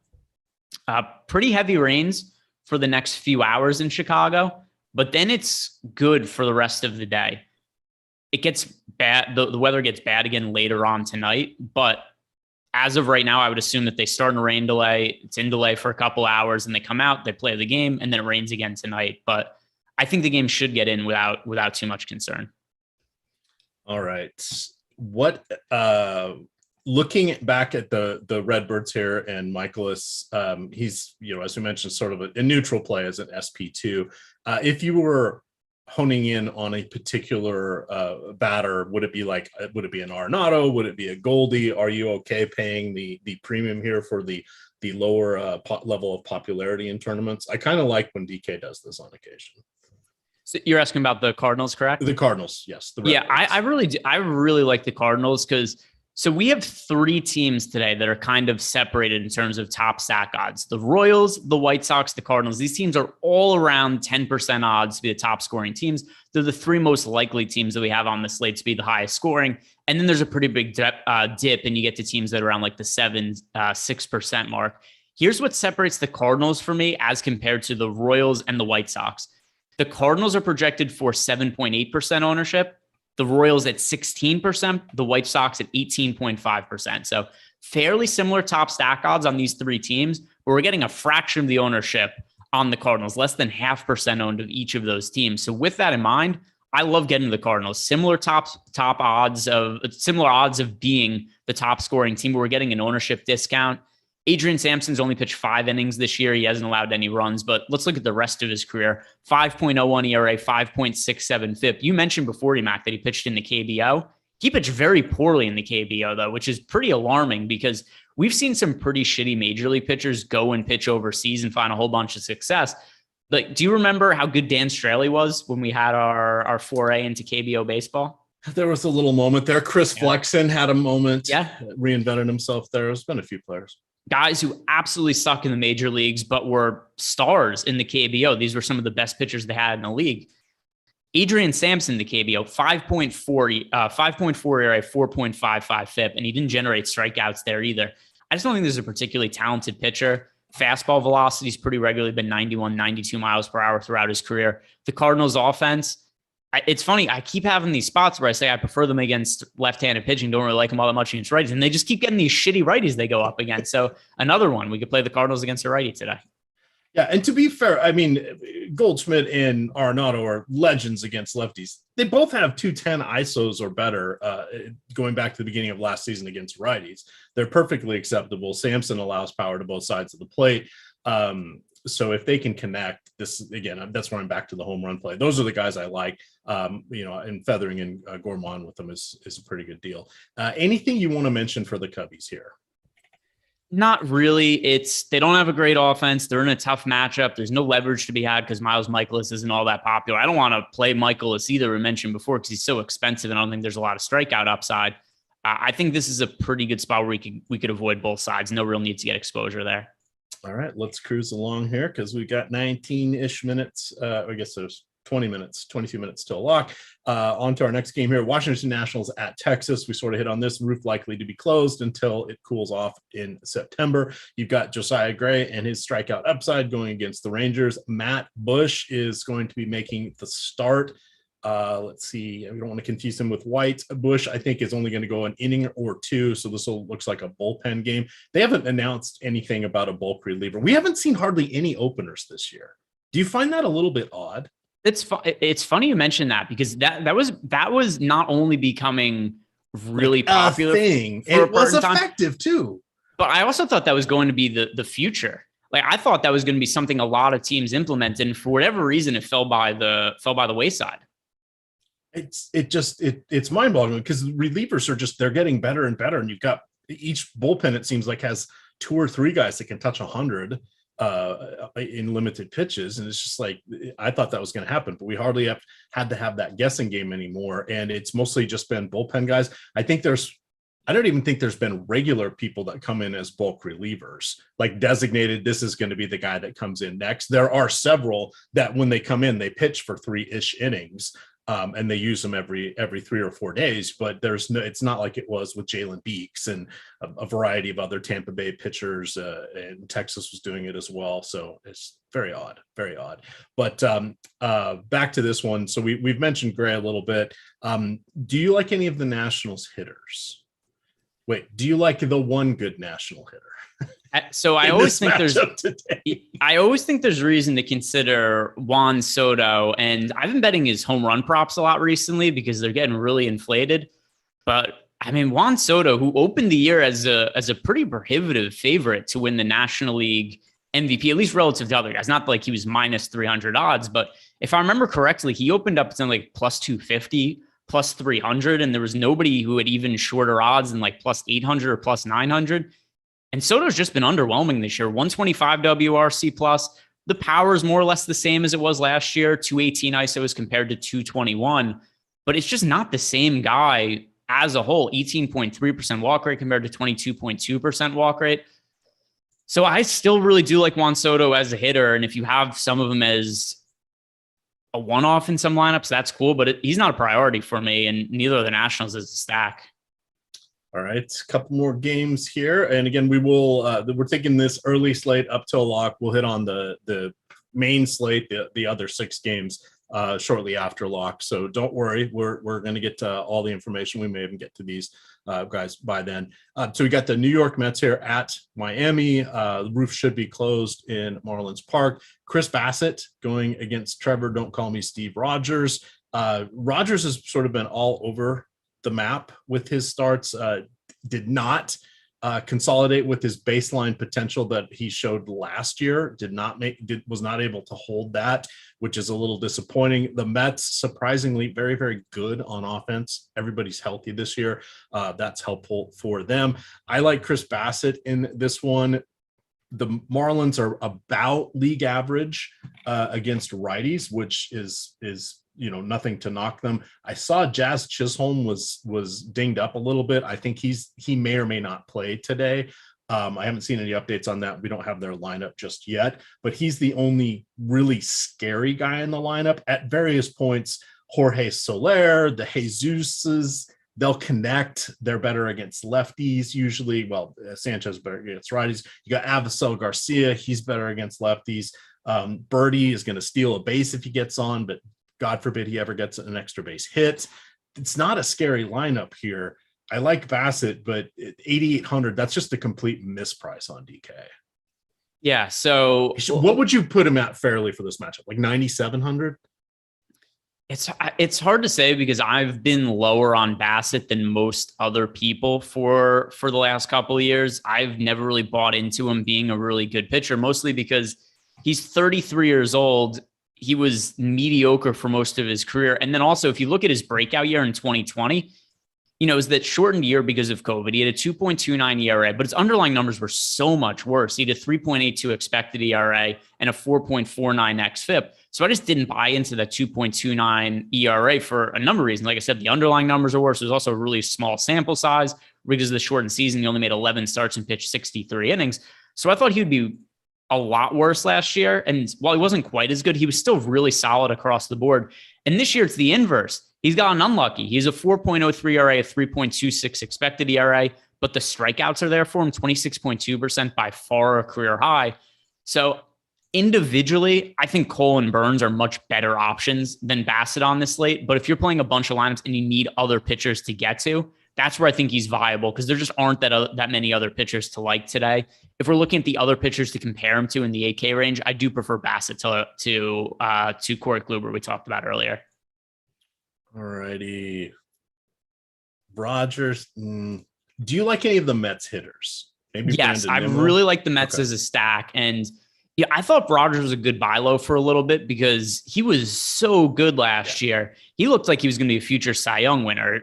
pretty heavy rains for the next few hours in Chicago, but then it's good for the rest of the day. It gets bad. The weather gets bad again later on tonight, but as of right now, I would assume that they start in a rain delay. It's in delay for a couple hours and they come out, they play the game, and then it rains again tonight. But I think the game should get in without too much concern. All right. What, looking back at the Redbirds here and Mikolas, he's, as we mentioned, sort of a neutral play as an SP2. If you were honing in on a particular batter, would it be an Arenado? Would it be a Goldie? Are you okay paying the premium here for the lower level of popularity in tournaments? I kind of like when DK does this on occasion. So you're asking about the Cardinals, correct? The Cardinals, yes. I really do. I really like the Cardinals because we have 3 teams today that are kind of separated in terms of top stack odds. The Royals, the White Sox, the Cardinals. These teams are all around 10% odds to be the top scoring teams. They're the 3 most likely teams that we have on the slate to be the highest scoring. And then there's a pretty big dip, and you get to teams that are around like the 6% mark. Here's what separates the Cardinals for me as compared to the Royals and the White Sox. The Cardinals are projected for 7.8% ownership. The Royals at 16%, the White Sox at 18.5%. So fairly similar top stack odds on these 3 teams, but we're getting a fraction of the ownership on the Cardinals, less than 0.5% owned of each of those teams. So with that in mind, I love getting the Cardinals. Similar odds of being the top scoring team, but we're getting an ownership discount. Adrian Sampson's only pitched 5 innings this year. He hasn't allowed any runs, but let's look at the rest of his career. 5.01 ERA, 5.67 FIP. You mentioned before, Mac, that he pitched in the KBO. He pitched very poorly in the KBO, though, which is pretty alarming because we've seen some pretty shitty major league pitchers go and pitch overseas and find a whole bunch of success. Like, do you remember how good Dan Straley was when we had our foray into KBO baseball? There was a little moment there. Chris Flexen had a moment. Yeah. Reinvented himself there. There's been a few players. Guys who absolutely suck in the major leagues, but were stars in the KBO. These were some of the best pitchers they had in the league. Adrian Sampson, the KBO, 5.4 ERA, 4.55 FIP, and he didn't generate strikeouts there either. I just don't think there's a particularly talented pitcher. Fastball velocity's pretty regularly been 91, 92 miles per hour throughout his career. The Cardinals offense, it's funny. I keep having these spots where I say I prefer them against left-handed pitching, don't really like them all that much against righties, and they just keep getting these shitty righties they go up against. So another one, we could play the Cardinals against a righty today. Yeah, and to be fair, I mean, Goldschmidt and Arenado are legends against lefties. They both have 210 ISOs or better going back to the beginning of last season against righties. They're perfectly acceptable. Samson allows power to both sides of the plate. So if they can connect, this again, that's where I'm back to the home run play. Those are the guys I like, and feathering in Gorman with them is a pretty good deal. Anything you want to mention for the Cubbies here? Not really. They don't have a great offense. They're in a tough matchup. There's no leverage to be had because Miles Michaelis isn't all that popular. I don't want to play Michaelis either, we mentioned before, because he's so expensive, and I don't think there's a lot of strikeout upside. I think this is a pretty good spot where we could avoid both sides. No real need to get exposure there. All right, let's cruise along here because we've got 19-ish minutes. I guess there's 22 minutes till lock. On to our next game here. Washington Nationals at Texas. We sort of hit on this. Roof likely to be closed until it cools off in September. You've got Josiah Gray and his strikeout upside going against the Rangers. Matt Bush is going to be making the start. Let's see. We don't want to confuse him with White. Bush, I think, is only going to go an inning or two. So this looks like a bullpen game. They haven't announced anything about a bulk reliever. We haven't seen hardly any openers this year. Do you find that a little bit odd? It's funny you mentioned that because that was not only becoming really popular thing. It was effective too. But I also thought that was going to be the future. Like I thought that was going to be something a lot of teams implemented, and for whatever reason, it fell by the wayside. It's mind-boggling because relievers they're getting better and better, and you've got each bullpen, it seems like, has 2 or 3 guys that can touch 100 in limited pitches, and it's just like I thought that was going to happen, but we hardly had to have that guessing game anymore, and it's mostly just been bullpen guys. I don't even think there's been regular people that come in as bulk relievers, like designated. This is going to be the guy that comes in next. There are several that when they come in, they pitch for 3-ish innings. And they use them every 3 or 4 days, but it's not like it was with Jalen Beeks and a variety of other Tampa Bay pitchers, and Texas was doing it as well. So it's very odd. But back to this one. So we've mentioned Gray a little bit. Do you like any of the Nationals hitters? Wait, do you like the one good National hitter? So I always think there's reason to consider Juan Soto, and I've been betting his home run props a lot recently because they're getting really inflated. But I mean, Juan Soto, who opened the year as a pretty prohibitive favorite to win the National League MVP, at least relative to other guys, not like he was minus 300 odds, but if I remember correctly, he opened up at something like plus 250, plus 300, and there was nobody who had even shorter odds than like plus 800 or plus 900. And Soto's just been underwhelming this year. 125 WRC plus. The power is more or less the same as it was last year. 218 ISO as compared to 221. But it's just not the same guy as a whole. 18.3% walk rate compared to 22.2% walk rate. So I still really do like Juan Soto as a hitter. And if you have some of them as a one-off in some lineups, that's cool. But he's not a priority for me. And neither of the Nationals is a stack. All right, a couple more games here. And again, we're taking this early slate up till lock. We'll hit on the main slate, the other 6 games shortly after lock. So don't worry, we're going to get to all the information. We may even get to these guys by then. So we got the New York Mets here at Miami. The roof should be closed in Marlins Park. Chris Bassett going against Trevor, don't call me Steve Rogers. Rogers has sort of been all over the map with his starts, did not consolidate with his baseline potential that he showed last year, was not able to hold that, which is a little disappointing. The Mets, surprisingly, very, very good on offense. Everybody's healthy this year. That's helpful for them. I like Chris Bassett in this one. The Marlins are about league average against righties, which is nothing to knock them. I saw Jazz Chisholm was dinged up a little bit. I think he may or may not play today. I haven't seen any updates on that. We don't have their lineup just yet, but he's the only really scary guy in the lineup. At various points, Jorge Soler, the Jesuses, they'll connect. They're better against lefties usually. Well, Sanchez better against righties. You got Avisel Garcia. He's better against lefties. Birdie is going to steal a base if he gets on, but God forbid he ever gets an extra base hit. It's not a scary lineup here. I like Bassett, but at 8,800, that's just a complete misprice on DK. Yeah. So what would you put him at fairly for this matchup? Like 9,700? It's hard to say because I've been lower on Bassett than most other people for the last couple of years. I've never really bought into him being a really good pitcher, mostly because he's 33 years old. He was mediocre for most of his career. And then also, if you look at his breakout year in 2020, it was that shortened year because of COVID. He had a 2.29 ERA, but his underlying numbers were so much worse. He had a 3.82 expected ERA and a 4.49 xFIP. So I just didn't buy into that 2.29 ERA for a number of reasons. Like I said, the underlying numbers are worse. There's also a really small sample size because of the shortened season. He only made 11 starts and pitched 63 innings. So I thought he would be a lot worse last year. And while he wasn't quite as good, he was still really solid across the board. And this year it's the inverse. He's gotten unlucky. He's a 4.03 ERA, a 3.26 expected ERA, but the strikeouts are there for him, 26.2%, by far a career high. So individually, I think Cole and Burns are much better options than Bassett on this slate. But if you're playing a bunch of lineups and you need other pitchers to get to, that's where I think he's viable because there just aren't that many other pitchers to like today. If we're looking at the other pitchers to compare him to in the 8K range, I do prefer Bassett to Corey Kluber we talked about earlier. All righty. Rogers. Do you like any of the Mets hitters? Maybe yes, Brandon I Nimmo? really like the Mets as a stack. And yeah, I thought Rogers was a good buy low for a little bit because he was so good last year. He looked like he was going to be a future Cy Young winner.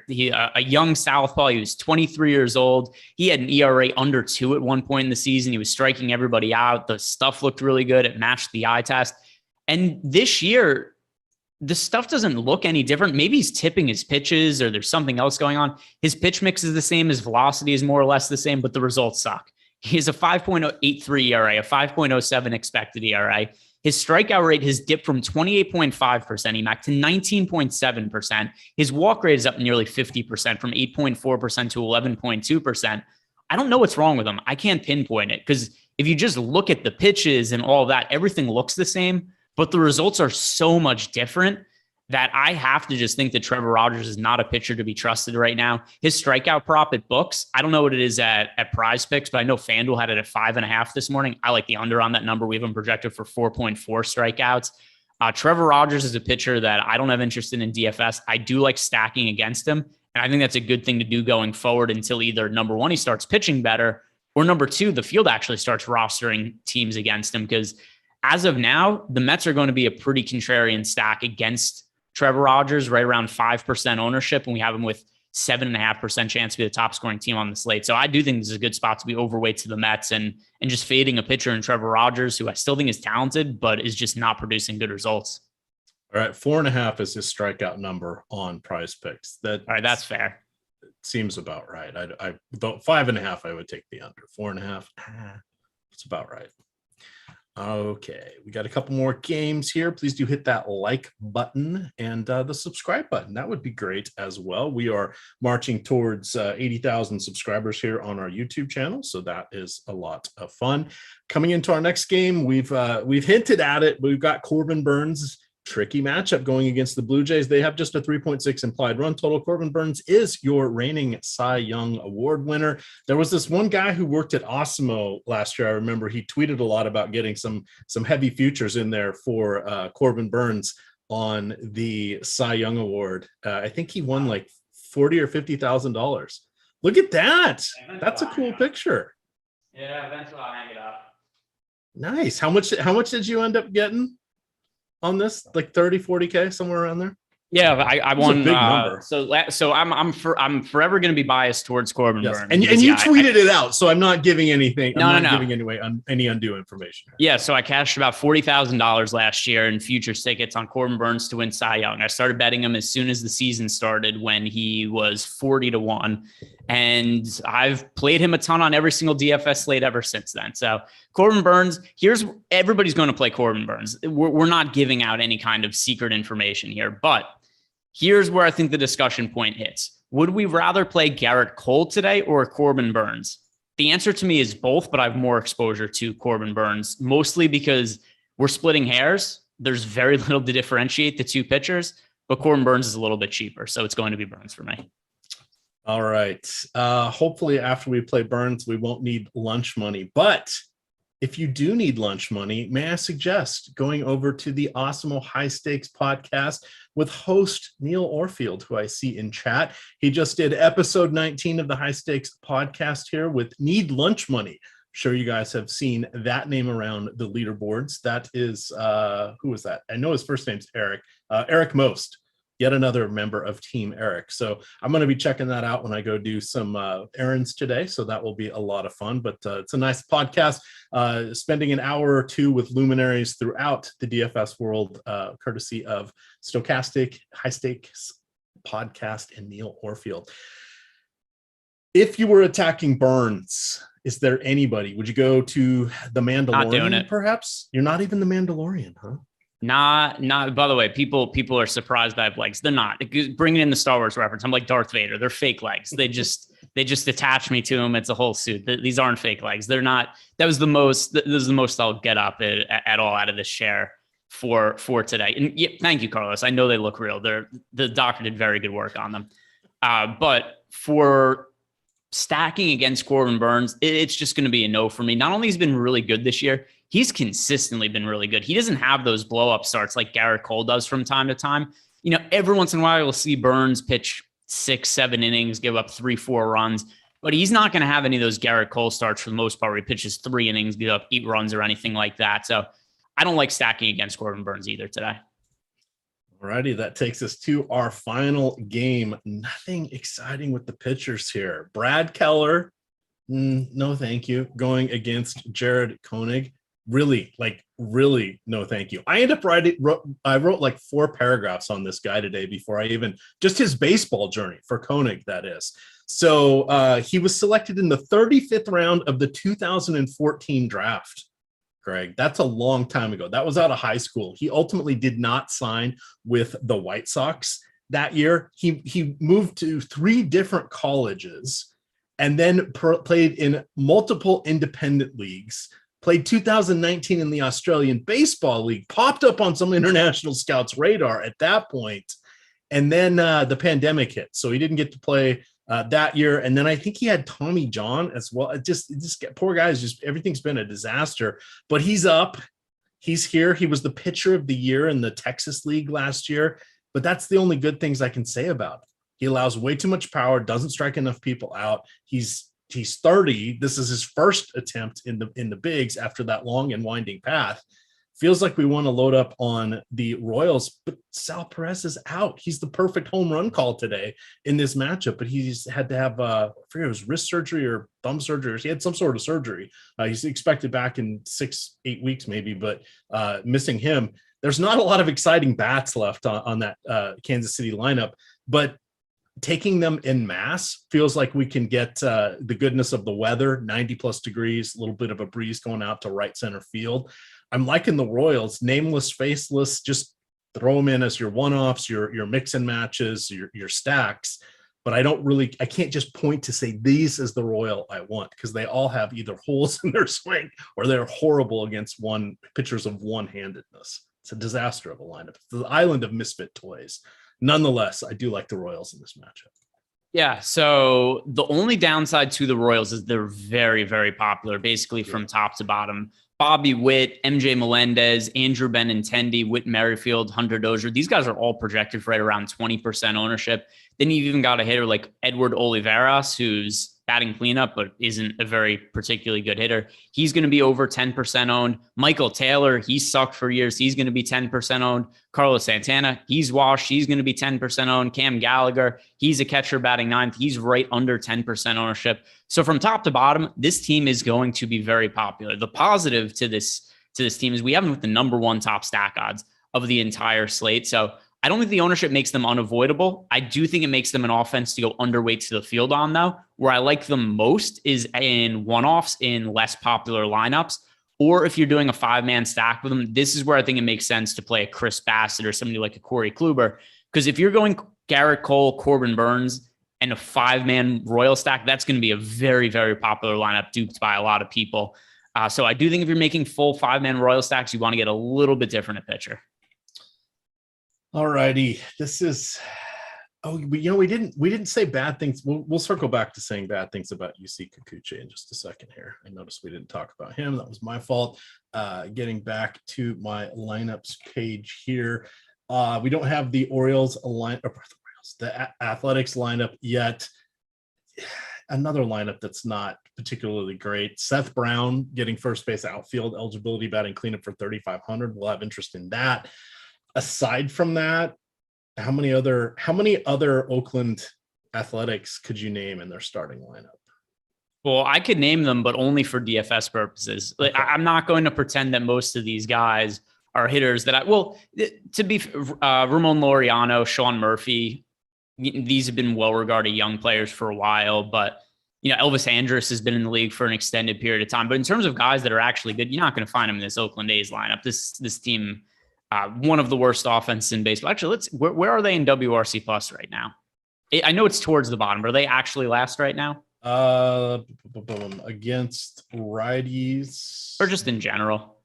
A young southpaw. He was 23 years old. He had an ERA under 2 at one point in the season. He was striking everybody out. The stuff looked really good. It matched the eye test. And this year, the stuff doesn't look any different. Maybe he's tipping his pitches or there's something else going on. His pitch mix is the same. His velocity is more or less the same, but the results suck. He has a 5.83 ERA, a 5.07 expected ERA. His strikeout rate has dipped from 28.5% EMAC to 19.7%. His walk rate is up nearly 50% from 8.4% to 11.2%. I don't know what's wrong with him. I can't pinpoint it because if you just look at the pitches and all that, everything looks the same, but the results are so much different that I have to just think that Trevor Rogers is not a pitcher to be trusted right now. His strikeout prop at books, I don't know what it is at PrizePicks, but I know FanDuel had it at 5.5 this morning. I like the under on that number. We have him projected for 4.4 strikeouts. Trevor Rogers is a pitcher that I don't have interest in DFS. I do like stacking against him, and I think that's a good thing to do going forward until either number one, he starts pitching better, or number two, the field actually starts rostering teams against him, because as of now, the Mets are going to be a pretty contrarian stack against Trevor Rogers, right around 5% ownership, and we have him with 7.5% chance to be the top scoring team on the slate. So I do think this is a good spot to be overweight to the Mets and just fading a pitcher in Trevor Rogers, who I still think is talented, but is just not producing good results. All right, 4.5 is his strikeout number on PrizePicks. All right, that's fair. Seems about right. I about 5.5, I would take the under. 4.5, it's about right. Okay, we got a couple more games here. Please do hit that like button and the subscribe button. That would be great as well. We are marching towards 80,000 subscribers here on our YouTube channel, so that is a lot of fun. Coming into our next game, we've hinted at it. We've got Corbin Burns. Tricky matchup going against the Blue Jays. They have just a 3.6 implied run total. Corbin Burns is your reigning Cy Young Award winner. There was this one guy who worked at Awesemo last year. I remember he tweeted a lot about getting some heavy futures in there for Corbin Burns on the Cy Young Award. I think he won like $40,000 or $50,000. Look at that. That's a cool picture. Yeah, eventually I'll hang it up. Nice. How much did you end up getting on this? Like 30-40K, somewhere around there? Yeah, I won. A big number. So I'm forever going to be biased towards Corbin Burns. And you tweeted it out, so I'm not giving anything. I'm not giving any undue information. Yeah, so I cashed about $40,000 last year in futures tickets on Corbin Burns to win Cy Young. I started betting him as soon as the season started when he was 40-1, and I've played him a ton on every single DFS slate ever since then. So Corbin Burns, everybody's going to play Corbin Burns. We're not giving out any kind of secret information here, but Here's where I think the discussion point hits. Would we rather play Garrett Cole today or Corbin Burns? The answer to me is both, but I have more exposure to Corbin Burns, mostly because we're splitting hairs. There's very little to differentiate the two pitchers, but Corbin Burns is a little bit cheaper, so it's going to be Burns for me. All right. Hopefully after we play Burns, we won't need lunch money. But if you do need lunch money, may I suggest going over to the Awesemo High Stakes podcast with host Neil Orfield, who I see in chat. He just did episode 19 of the High Stakes podcast here with Need Lunch Money. Sure you guys have seen that name around the leaderboards. That is, who was that? I know his first name's Eric. Eric Most. Yet another member of Team Eric. So I'm going to be checking that out when I go do some errands today. So that will be a lot of fun, but it's a nice podcast, spending an hour or two with luminaries throughout the DFS world, courtesy of Stokastic, High Stakes podcast, and Neil Orfield. If you were attacking Burns, is there anybody? Would you go to the Mandalorian? Not doing it. Perhaps? You're not even the Mandalorian, huh? Not. By the way, people are surprised I have legs. They're not. Bringing in the Star Wars reference, I'm like Darth Vader. They're fake legs. They just attach me to them. It's a whole suit. These aren't fake legs. They're not. This is the most I'll get up at all out of this share for today. And yeah, thank you, Carlos. I know they look real. The doctor did very good work on them. But for stacking against Corbin Burns, it's just going to be a no for me. Not only has he been really good this year, he's consistently been really good. He doesn't have those blow up starts like Garrett Cole does from time to time. You know, every once in a while you'll see Burns pitch 6-7 innings, give up 3-4 runs, but he's not going to have any of those Garrett Cole starts for the most part where he pitches 3 innings, give up 8 runs or anything like that. So I don't like stacking against Corbin Burns either today. Alrighty, that takes us to our final game. Nothing exciting with the pitchers here. Brad Keller, no thank you, going against Jared Koenig. Really, no thank you. I wrote like 4 paragraphs on this guy today before I even, just his baseball journey for Koenig, that is. So he was selected in the 35th round of the 2014 draft. Greg, that's a long time ago. That was out of high school. He ultimately did not sign with the White Sox that year. He moved to 3 different colleges and then played in multiple independent leagues, played 2019 in the Australian Baseball League, popped up on some international scouts' radar at that point, and then the pandemic hit. So he didn't get to play that year. And then I think he had Tommy John as well. It just poor guys, just everything's been a disaster. But he's up. He's here. He was the pitcher of the year in the Texas League last year. But that's the only good things I can say about him. He allows way too much power, doesn't strike enough people out. He's 30. This is his first attempt in the bigs after that long and winding path. Feels like we want to load up on the Royals, but Sal Perez is out. He's the perfect home run call today in this matchup, but he's had to have, I forget, it was wrist surgery or thumb surgery. He had some sort of surgery. He's expected back in 6-8 weeks maybe, but missing him. There's not a lot of exciting bats left on that Kansas City lineup, but taking them en masse feels like we can get the goodness of the weather, 90 plus degrees, a little bit of a breeze going out to right center field. I'm liking the Royals, nameless, faceless, just throw them in as your one-offs, your mix and matches, your stacks. But I can't just point to say these is the Royal I want, because they all have either holes in their swing or they're horrible against pitchers of one-handedness. It's a disaster of a lineup. It's the island of misfit toys. Nonetheless, I do like the Royals in this matchup. Yeah, so the only downside to the Royals is they're very, very popular, basically from top to bottom. Bobby Witt, MJ Melendez, Andrew Benintendi, Whit Merrifield, Hunter Dozier. These guys are all projected for right around 20% ownership. Then you've even got a hitter like Edward Olivares, who's batting cleanup, but isn't a very particularly good hitter. He's going to be over 10% owned. Michael Taylor, he sucked for years. He's going to be 10% owned. Carlos Santana, he's washed. He's going to be 10% owned. Cam Gallagher, he's a catcher batting 9th. He's right under 10% ownership. So from top to bottom, this team is going to be very popular. The positive to this team is we have them with the number 1 top stack odds of the entire slate. So I don't think the ownership makes them unavoidable. I do think it makes them an offense to go underweight to the field on, though. Where I like them most is in one-offs in less popular lineups, or if you're doing a 5-man stack with them. This is where I think it makes sense to play a Chris Bassett or somebody like a Corey Kluber, Because if you're going Garrett Cole, Corbin Burns, and a 5-man Royal stack, that's going to be a very, very popular lineup duped by a lot of people. So I do think if you're making full 5-man Royal stacks, you want to get a little bit different at pitcher. All righty. This is, we didn't say bad things. We'll circle back to saying bad things about UC Kikuchi in just a second here. I noticed we didn't talk about him. That was my fault. Getting back to my lineups page here. We don't have the Orioles the Athletics lineup yet. Another lineup that's not particularly great. Seth Brown getting first base outfield eligibility, batting cleanup for 3,500. We'll have interest in that. Aside from that, how many other Oakland Athletics could you name in their starting lineup? Well, I could name them, but only for DFS purposes. Okay. I'm not going to pretend that most of these guys are hitters that to be Ramon Laureano, Sean Murphy, these have been well-regarded young players for a while, but Elvis Andrus has been in the league for an extended period of time. But in terms of guys that are actually good, you're not going to find them in this Oakland A's lineup. This team, one of the worst offenses in baseball. Actually, where are they in WRC plus right now? I know it's towards the bottom. Are they actually last right now? Against righties or just in general?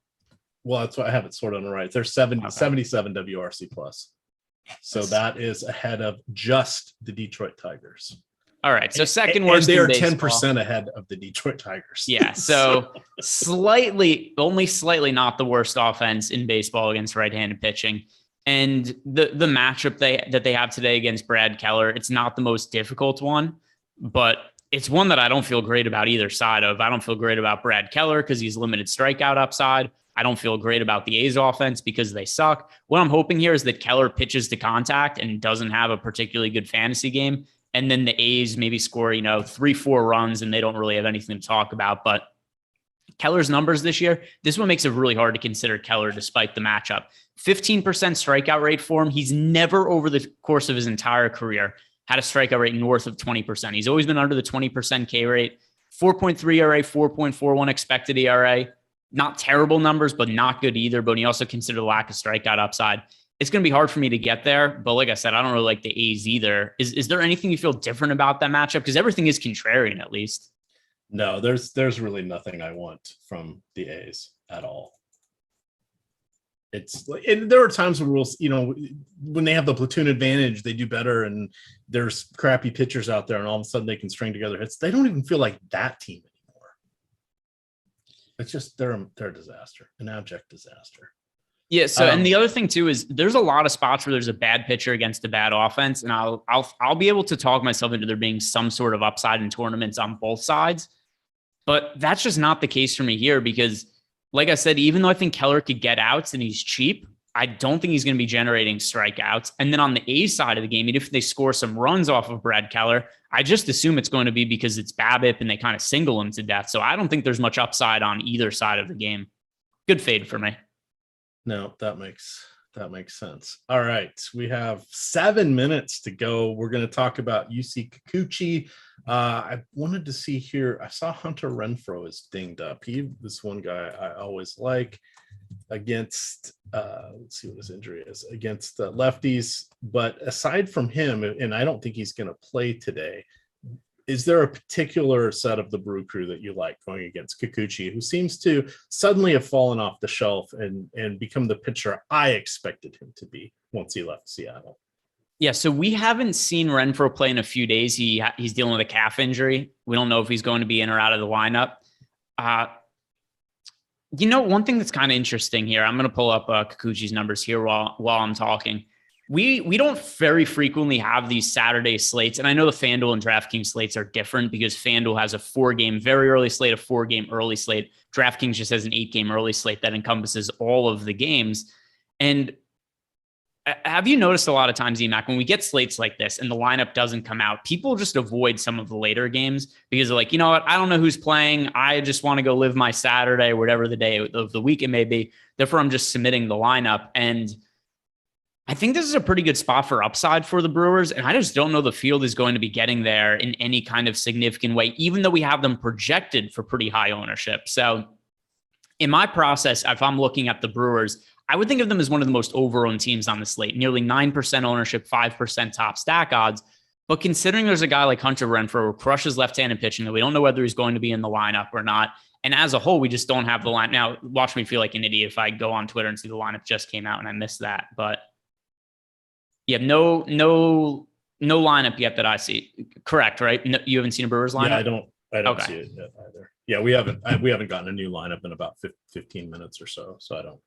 Well, that's what I have it sorted on the right. They're 77 WRC plus. So that is ahead of just the Detroit Tigers. All right. So second worst. And they are 10% ahead of the Detroit Tigers. Yeah. So only slightly not the worst offense in baseball against right-handed pitching. And the matchup that they have today against Brad Keller, it's not the most difficult one, but it's one that I don't feel great about either side of. I don't feel great about Brad Keller because he's limited strikeout upside. I don't feel great about the A's offense because they suck. What I'm hoping here is that Keller pitches to contact and doesn't have a particularly good fantasy game. And then the A's maybe score, 3-4 runs and they don't really have anything to talk about. But Keller's numbers this year, this one makes it really hard to consider Keller despite the matchup. 15% strikeout rate for him. He's never over the course of his entire career had a strikeout rate north of 20%. He's always been under the 20% K rate. 4.3 ERA, 4.41 expected ERA. Not terrible numbers, but not good either. But when you also consider the lack of strikeout upside, it's going to be hard for me to get there. But like I said, I don't really like the A's either. Is there anything you feel different about that matchup? Because everything is contrarian, at least. No, there's really nothing I want from the A's at all. There are times where when they have the platoon advantage, they do better, and there's crappy pitchers out there, and all of a sudden they can string together hits. They don't even feel like that team anymore. It's just they're a disaster, an abject disaster. Yeah. So, and the other thing too is there's a lot of spots where there's a bad pitcher against a bad offense, and I'll be able to talk myself into there being some sort of upside in tournaments on both sides, but that's just not the case for me here because, like I said, even though I think Keller could get outs and he's cheap, I don't think he's going to be generating strikeouts. And then on the A side of the game, even if they score some runs off of Brad Keller, I just assume it's going to be because it's BABIP and they kind of single him to death. So I don't think there's much upside on either side of the game. Good fade for me. No, that makes sense. All right. We have 7 minutes to go. We're going to talk about UC Kikuchi. I wanted to see here. I saw Hunter Renfroe is dinged up. This one guy I always like against, let's see what his injury is, against lefties. But aside from him, and I don't think he's going to play today, is there a particular set of the Brew Crew that you like going against Kikuchi, who seems to suddenly have fallen off the shelf and become the pitcher I expected him to be once he left Seattle? Yeah, so we haven't seen Renfroe play in a few days. He's dealing with a calf injury. We don't know if he's going to be in or out of the lineup. One thing that's kind of interesting here, I'm going to pull up Kikuchi's numbers here while I'm talking. We don't very frequently have these Saturday slates, and I know the FanDuel and DraftKings slates are different because FanDuel has a 4-game very early slate, a 4-game early slate. DraftKings just has an 8-game early slate that encompasses all of the games. And have you noticed a lot of times, EMAC, when we get slates like this and the lineup doesn't come out, people just avoid some of the later games because they're like, you know what, I don't know who's playing. I just want to go live my Saturday, whatever the day of the week it may be. Therefore, I'm just submitting the lineup. And I think this is a pretty good spot for upside for the Brewers, and I just don't know the field is going to be getting there in any kind of significant way, even though we have them projected for pretty high ownership. So in my process, if I'm looking at the Brewers, I would think of them as one of the most over-owned teams on the slate, nearly 9% ownership, 5% top stack odds. But considering there's a guy like Hunter Renfroe who crushes left-handed pitching that we don't know whether he's going to be in the lineup or not. And as a whole, we just don't have the line. Now, watch me feel like an idiot if I go on Twitter and see the lineup just came out and I missed that. But you have no lineup yet that I see. Correct, right? No, you haven't seen a Brewers lineup? Yeah, I don't see it yet either. Yeah, we haven't gotten a new lineup in about 15 minutes or so. So I don't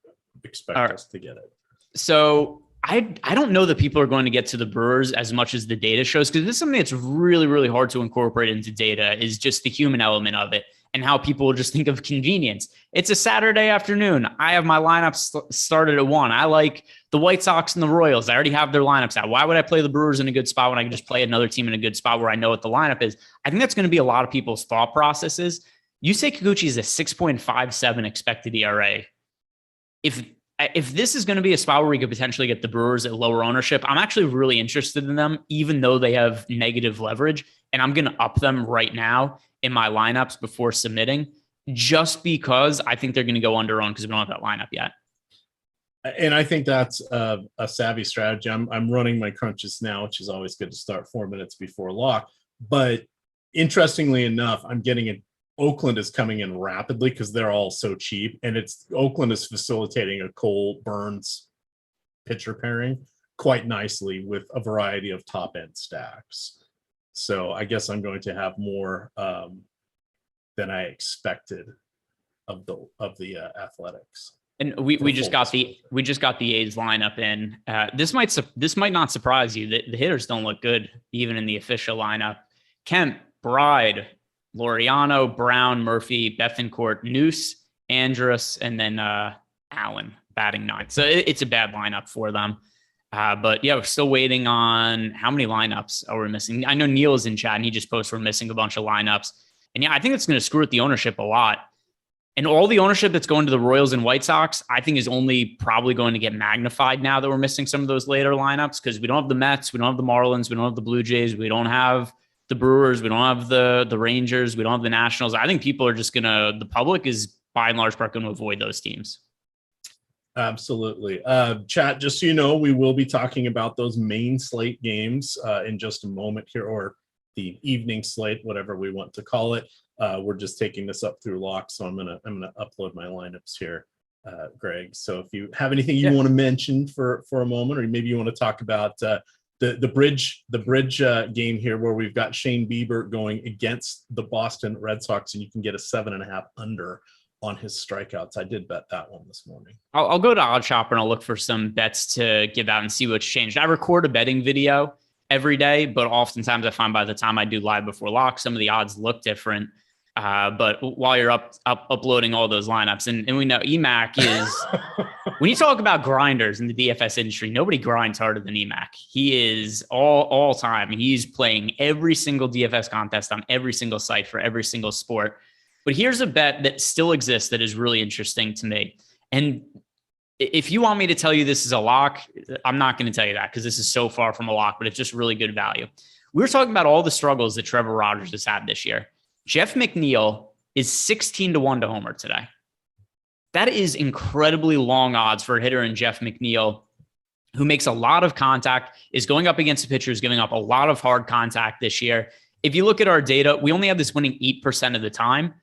expect us to get it. So I don't know that people are going to get to the Brewers as much as the data shows, because this is something that's really, really hard to incorporate into data, is just the human element of it and how people will just think of convenience. It's a Saturday afternoon. I have my lineup started at 1. I like the White Sox and the Royals. I already have their lineups out. Why would I play the Brewers in a good spot when I can just play another team in a good spot where I know what the lineup is? I think that's going to be a lot of people's thought processes. Yusei Kikuchi is a 6.57 expected ERA. If this is going to be a spot where we could potentially get the Brewers at lower ownership, I'm actually really interested in them, even though they have negative leverage. And I'm going to up them right now in my lineups before submitting, just because I think they're going to go under owned because we don't have that lineup yet. And I think that's a savvy strategy. I'm running my crunches now, which is always good to start 4 minutes before lock. But interestingly enough, I'm getting it. Oakland is coming in rapidly because they're all so cheap, and Oakland is facilitating a Cole Burns pitcher pairing quite nicely with a variety of top end stacks. So I guess I'm going to have more than I expected of the Athletics. And we just got the A's lineup in. This might not surprise you. The hitters don't look good even in the official lineup. Kemp, Bride, Laureano, Brown, Murphy, Bethancourt, Noose, Andrus, and then Allen batting 9. So it's a bad lineup for them. But yeah, we're still waiting on how many lineups are we missing. I know Neil is in chat and he just posted we're missing a bunch of lineups. And yeah, I think it's going to screw with the ownership a lot. And all the ownership that's going to the Royals and White Sox, I think is only probably going to get magnified now that we're missing some of those later lineups, because we don't have the Mets, we don't have the Marlins, we don't have the Blue Jays, we don't have the Brewers, we don't have the Rangers, we don't have the Nationals. I think people are just the public is by and large going to avoid those teams. Absolutely. Chat, just so you know, we will be talking about those main slate games in just a moment here, or the evening slate, whatever we want to call it. We're just taking this up through lock, so I'm gonna upload my lineups here, Greg. So if you have anything you want to mention for a moment, or maybe you want to talk about the bridge game here, where we've got Shane Bieber going against the Boston Red Sox, and you can get a 7.5 under on his strikeouts. I did bet that one this morning. I'll go to Odd Shopper and I'll look for some bets to give out and see what's changed. I record a betting video every day, but oftentimes I find by the time I do live before lock, some of the odds look different. But while you're uploading all those lineups, and we know EMAC is, when you talk about grinders in the DFS industry, nobody grinds harder than EMAC. He is all time. He's playing every single DFS contest on every single site for every single sport. But here's a bet that still exists that is really interesting to me. And if you want me to tell you this is a lock, I'm not going to tell you that because this is so far from a lock, but it's just really good value. We were talking about all the struggles that Trevor Rogers has had this year. Jeff McNeil is 16-1 to homer today. That is incredibly long odds for a hitter in Jeff McNeil, who makes a lot of contact, is going up against a pitcher who's giving up a lot of hard contact this year. If you look at our data, we only have this winning 8% of the time,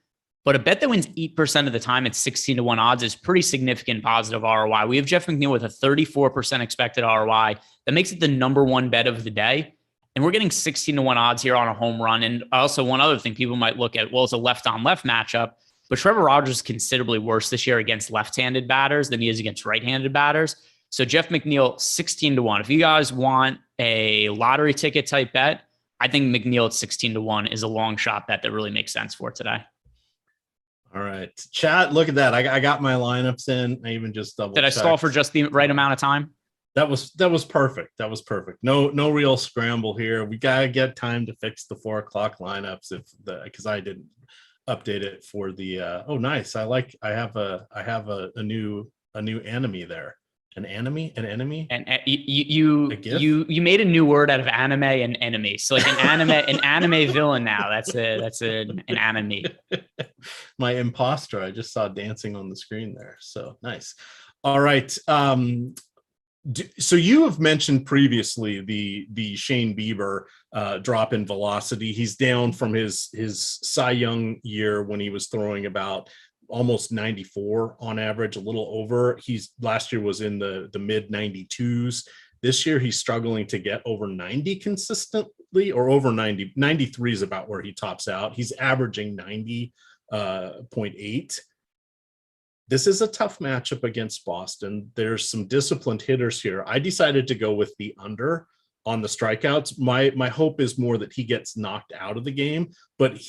but a bet that wins 8% of the time at 16-1 odds is pretty significant positive ROI. We have Jeff McNeil with a 34% expected ROI. That makes it the number one bet of the day. And we're getting 16-1 odds here on a home run. And also one other thing people might look at, well, it's a left-on-left matchup, but Trevor Rogers is considerably worse this year against left-handed batters than he is against right-handed batters. So Jeff McNeil, 16-1. If you guys want a lottery ticket type bet, I think McNeil at 16-1 is a long shot bet that really makes sense for today. All right. Chat, look at that. I got my lineups in. I even just double checked. Did I stall for just the right amount of time? That was perfect. That was perfect. No real scramble here. We gotta get time to fix the 4:00 lineups because I didn't update it for the. Oh, nice. I have a new enemy there. An enemy. And you made a new word out of anime and enemy. So like an anime villain now. That's an enemy. My imposter. I just saw dancing on the screen there. So nice. All right. So you have mentioned previously the Shane Bieber drop in velocity. He's down from his Cy Young year when he was throwing about almost 94 on average, a little over. Last year was in the mid 92s. This year he's struggling to get over 90 consistently, or over 90. 93 is about where he tops out. He's averaging 90.8. This is a tough matchup against Boston. There's some disciplined hitters here. I decided to go with the under on the strikeouts. My hope is more that he gets knocked out of the game, but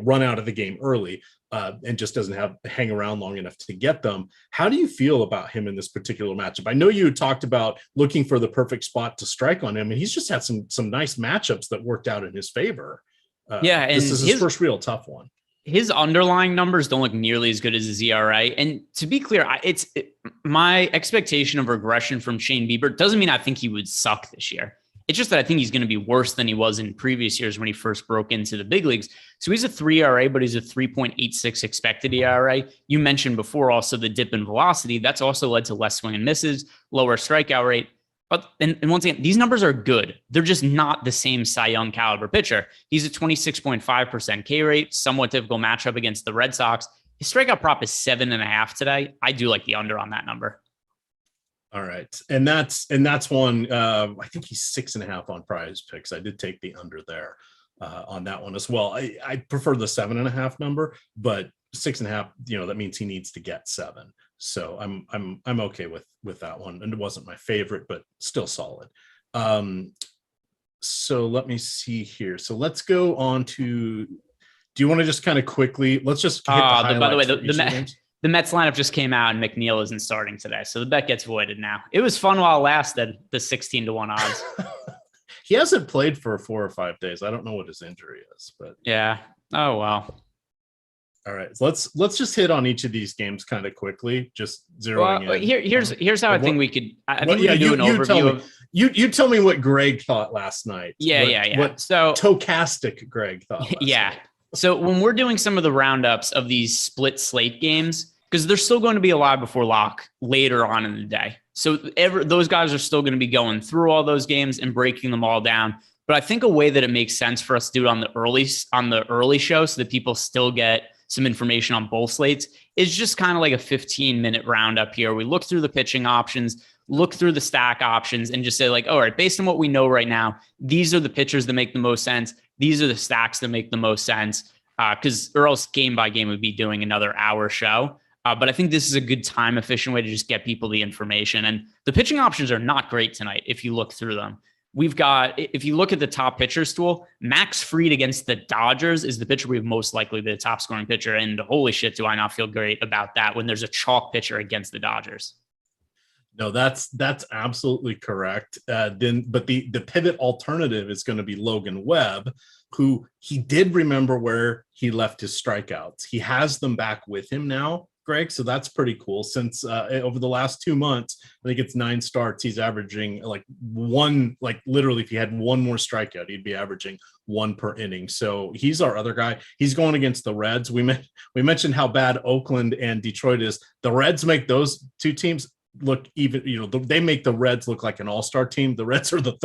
run out of the game early, and just doesn't hang around long enough to get them. How do you feel about him in this particular matchup? I know you talked about looking for the perfect spot to strike on him, and he's just had some nice matchups that worked out in his favor. And this is his first real tough one. His underlying numbers don't look nearly as good as his ERA. And to be clear, my expectation of regression from Shane Bieber doesn't mean I think he would suck this year. It's just that I think he's going to be worse than he was in previous years when he first broke into the big leagues. So he's a 3 ERA, but he's a 3.86 expected ERA. You mentioned before also the dip in velocity. That's also led to less swing and misses, lower strikeout rate. But and once again, these numbers are good. They're just not the same Cy Young caliber pitcher. He's a 26.5% K rate, somewhat typical matchup against the Red Sox. His strikeout prop is 7.5 today. I do like the under on that number. All right. And that's one, I think he's 6.5 on PrizePicks. I did take the under there on that one as well. I prefer the 7.5 number, but 6.5, that means he needs to get 7. So I'm okay with that one. And it wasn't my favorite, but still solid. So let me see here. So let's go on to, do you want to just kind of quickly, let's just hit the highlights. By the way, the Mets lineup just came out and McNeil isn't starting today. So the bet gets voided now. It was fun while it lasted, the 16-1 odds. He hasn't played for 4 or 5 days. I don't know what his injury is, but yeah. Oh, well. All right, so let's just hit on each of these games kind of quickly, just zeroing in. Here's how I think we could. I think we can do an overview. You tell me what Greg thought last night. Yeah. What Stokastic Greg thought. Last night. So when we're doing some of the roundups of these split slate games, because they're still going to be alive before lock later on in the day. So those guys are still going to be going through all those games and breaking them all down. But I think a way that it makes sense for us to do it on the early show, so that people still get some information on both slates, is just kind of like a 15-minute roundup here. We look through the pitching options, look through the stack options, and just say like, all right, based on what we know right now, these are the pitchers that make the most sense. These are the stacks that make the most sense. Or else game by game would be doing another hour show. But I think this is a good time efficient way to just get people the information. And the pitching options are not great tonight if you look through them. We've got, if you look at the top pitchers tool, Max Fried against the Dodgers is the pitcher we have most likely be the top scoring pitcher. And holy shit, do I not feel great about that when there's a chalk pitcher against the Dodgers. No, that's absolutely correct. But the pivot alternative is going to be Logan Webb, who he did remember where he left his strikeouts. He has them back with him now, Greg. So that's pretty cool. Since over the last 2 months, I think it's 9 starts, he's averaging literally if he had one more strikeout, he'd be averaging 1 per inning. So he's our other guy. He's going against the Reds. We mentioned how bad Oakland and Detroit is. The Reds make those 2 teams look even, they make the Reds look like an all-star team. The Reds are the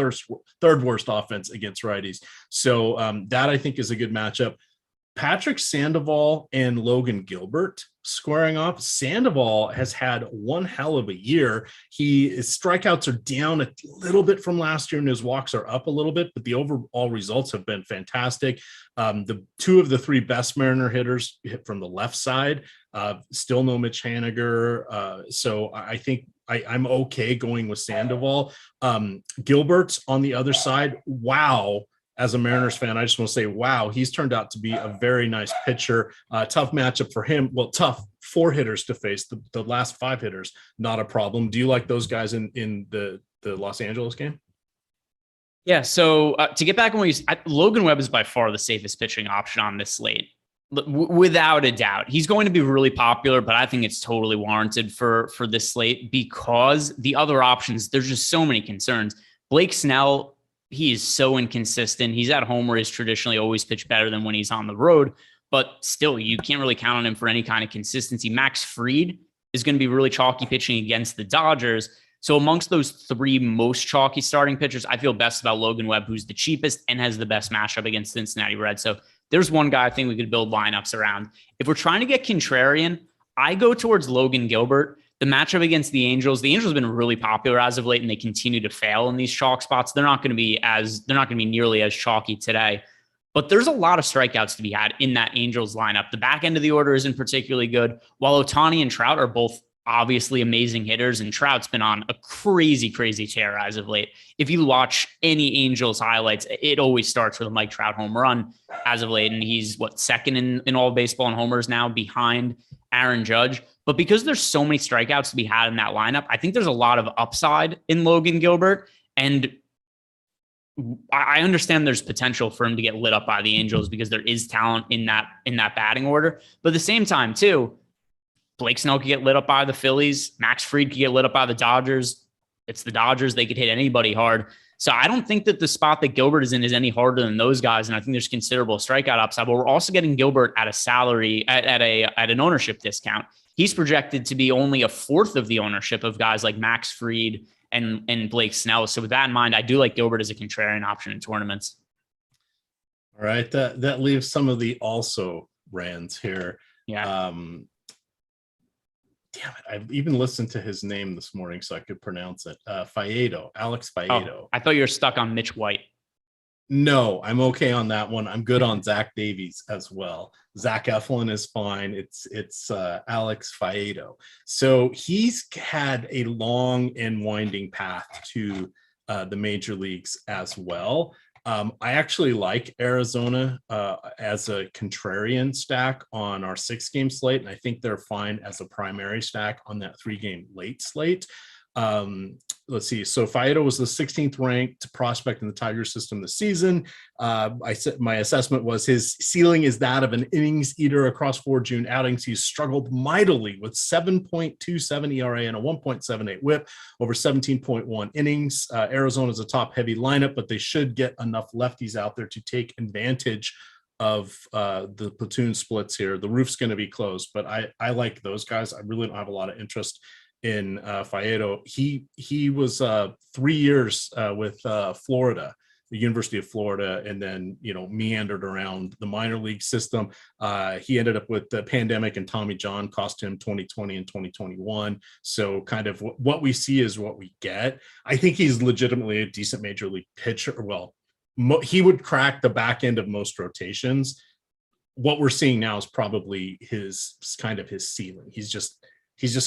third worst offense against righties. So that I think is a good matchup. Patrick Sandoval and Logan Gilbert squaring off. Sandoval has had one hell of a year. His strikeouts are down a little bit from last year and his walks are up a little bit, but the overall results have been fantastic. The 2 of the 3 best Mariner hitters hit from the left side. Still no Mitch Haniger. So I think I'm okay going with Sandoval. Gilbert's on the other side. Wow. As a Mariners fan, I just want to say, wow, he's turned out to be a very nice pitcher. Tough matchup for him. Well, tough 4 hitters to face. The last 5 hitters, not a problem. Do you like those guys in the Los Angeles game? Yeah. So to get back on Logan Webb is by far the safest pitching option on this slate. Without a doubt. He's going to be really popular, but I think it's totally warranted for this slate because the other options, there's just so many concerns. Blake Snell, he is so inconsistent. He's at home where he's traditionally always pitched better than when he's on the road, but still, you can't really count on him for any kind of consistency. Max Fried, is going to be really chalky pitching against the Dodgers. So amongst those three most chalky starting pitchers, I feel best about Logan Webb, who's the cheapest and has the best matchup against Cincinnati Reds. So there's one guy I think we could build lineups around. If we're trying to get contrarian, I go towards Logan Gilbert. The matchup against the Angels have been really popular as of late, and they continue to fail in these chalk spots. They're not going to be nearly as chalky today. But there's a lot of strikeouts to be had in that Angels lineup. The back end of the order isn't particularly good, while Ohtani and Trout are both obviously amazing hitters, and Trout's been on a crazy tear as of late. If you watch any Angels highlights, it always starts with a Mike Trout home run as of late, and he's second in all baseball in homers now, behind Aaron Judge. But because there's so many strikeouts to be had in that lineup, I think there's a lot of upside in Logan Gilbert, and I understand there's potential for him to get lit up by the Angels because there is talent in that batting order. But at the same time, too, Blake Snell could get lit up by the Phillies. Max Fried could get lit up by the Dodgers. It's the Dodgers. They could hit anybody hard. So I don't think that the spot that Gilbert is in is any harder than those guys. And I think there's considerable strikeout upside, but we're also getting Gilbert at a salary, at an ownership discount. He's projected to be only a fourth of the ownership of guys like Max Fried and Blake Snell. So with that in mind, I do like Gilbert as a contrarian option in tournaments. All right. That leaves some of the also rans here. Yeah. Damn it. I've even listened to his name this morning so I could pronounce it. Alex Faedo. Oh, I thought you were stuck on Mitch White. No, I'm okay on that one. I'm good on Zach Davies as well. Zach Eflin is fine. It's Alex Faedo. So he's had a long and winding path to the major leagues as well. I actually like Arizona as a contrarian stack on our 6-game slate, and I think they're fine as a primary stack on that 3-game late slate. Let's see. So Faedo was the 16th ranked prospect in the Tigers system this season. I said my assessment was his ceiling is that of an innings eater across 4 June outings. He's struggled mightily with 7.27 ERA and a 1.78 WHIP over 17.1 innings. Arizona's a top heavy lineup, but they should get enough lefties out there to take advantage of the platoon splits here. The roof's going to be closed, but I like those guys. I really don't have a lot of interest in Faedo. He was 3 years with Florida, the University of Florida, and then meandered around the minor league system. He ended up with the pandemic, and Tommy John cost him 2020 and 2021. So kind of what we see is what we get. I think he's legitimately a decent major league pitcher. Well, he would crack the back end of most rotations. What we're seeing now is probably his ceiling. He's just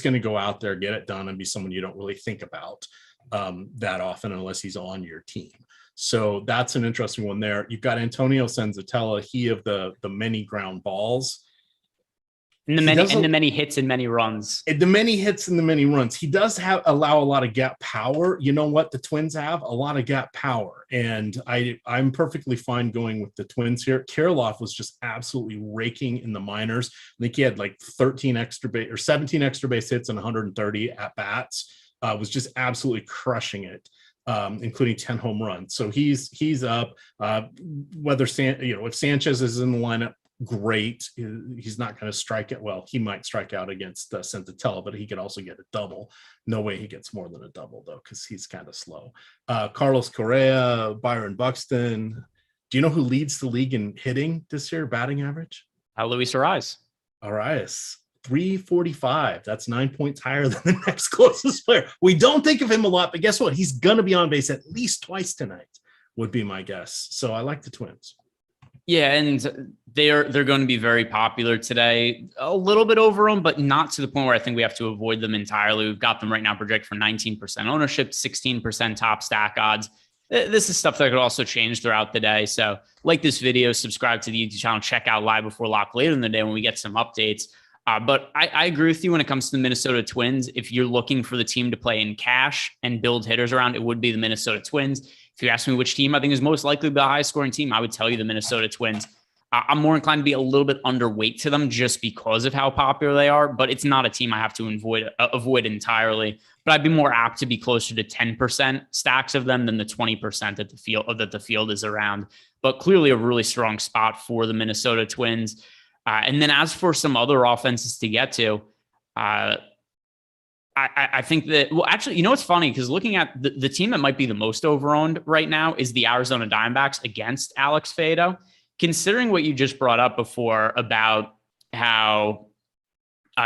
going to go out there, get it done, and be someone you don't really think about that often unless he's on your team. So that's an interesting one there. You've got Antonio Senzatella, he of the many ground balls. And the many hits and many runs. The many hits and the many runs. He does allow a lot of gap power. You know what the Twins have? A lot of gap power. And I'm perfectly fine going with the Twins here. Kirilloff was just absolutely raking in the minors. I think he had like 17 extra base hits and 130 at bats. Was just absolutely crushing it, including 10 home runs. So he's up. Whether if Sanchez is in the lineup, great. He's not going to strike it. Well, he might strike out against Senzatella, but he could also get a double. No way he gets more than a double though, because he's kind of slow. Carlos Correa, Byron Buxton. Do you know who leads the league in hitting this year, batting average? Luis Arraez. 345. That's 9 points higher than the next closest player. We don't think of him a lot, but guess what? He's going to be on base at least twice tonight, would be my guess. So I like the Twins. Yeah, and they're going to be very popular today. A little bit over them, but not to the point where I think we have to avoid them entirely. We've got them right now projected for 19% ownership, 16% top stack odds. This is stuff that could also change throughout the day. So like this video, subscribe to the YouTube channel, check out Live Before Lock later in the day when we get some updates. But I agree with you when it comes to the Minnesota Twins. If you're looking for the team to play in cash and build hitters around, it would be the Minnesota Twins. If you ask me which team I think is most likely to be the highest scoring team, I would tell you the Minnesota Twins. I'm more inclined to be a little bit underweight to them just because of how popular they are, but it's not a team I have to avoid entirely. But I'd be more apt to be closer to 10% stacks of them than the 20% that the field is around. But clearly a really strong spot for the Minnesota Twins. And then as for some other offenses to get to, I think that, well, actually, you know, what's funny, because looking at the team that might be the most overowned right now is the Arizona Diamondbacks against Alex Faedo. Considering what you just brought up before about how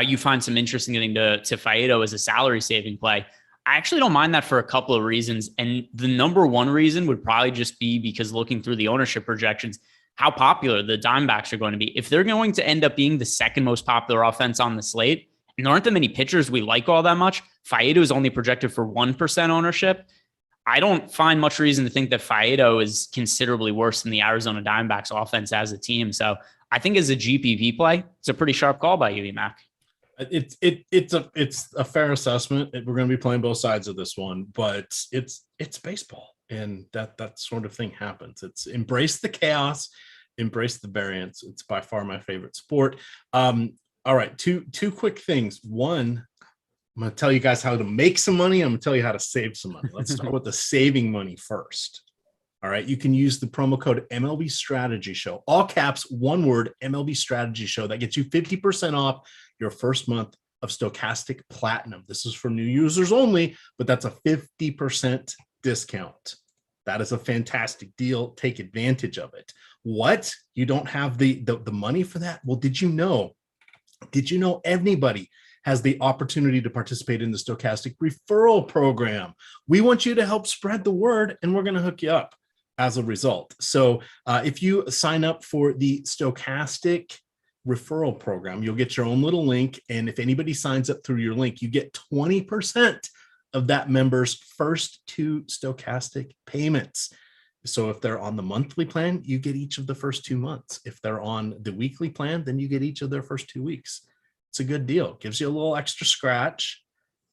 you find some interesting thing to Faedo as a salary saving play, I actually don't mind that for a couple of reasons. And the number one reason would probably just be because looking through the ownership projections, how popular the Diamondbacks are going to be. If they're going to end up being the second most popular offense on the slate, and there aren't that many pitchers we like all that much, Faedo is only projected for 1% ownership. I don't find much reason to think that Faedo is considerably worse than the Arizona Diamondbacks offense as a team. So I think as a GPP play, it's a pretty sharp call by you, Mac. It's a fair assessment. We're going to be playing both sides of this one, but it's baseball, and that sort of thing happens. It's embrace the chaos, embrace the variance. It's by far my favorite sport. All right, two quick things. One, I'm going to tell you guys how to make some money. I'm going to tell you how to save some money. Let's start with the saving money first. All right, you can use the promo code MLB Strategy Show, all caps, one word, MLB Strategy Show. That gets you 50% off your first month of Stokastic Platinum. This is for new users only, but that's a 50% discount. That is a fantastic deal. Take advantage of it. What? You don't have the money for that? Well, did you know anybody has the opportunity to participate in the Stokastic referral program? We want you to help spread the word, and we're going to hook you up as a result. So if you sign up for the Stokastic referral program, you'll get your own little link. And if anybody signs up through your link, you get 20% of that member's first 2 Stokastic payments. So if they're on the monthly plan, you get each of the first 2 months. If they're on the weekly plan, then you get each of their first 2 weeks. It's a good deal. It gives you a little extra scratch,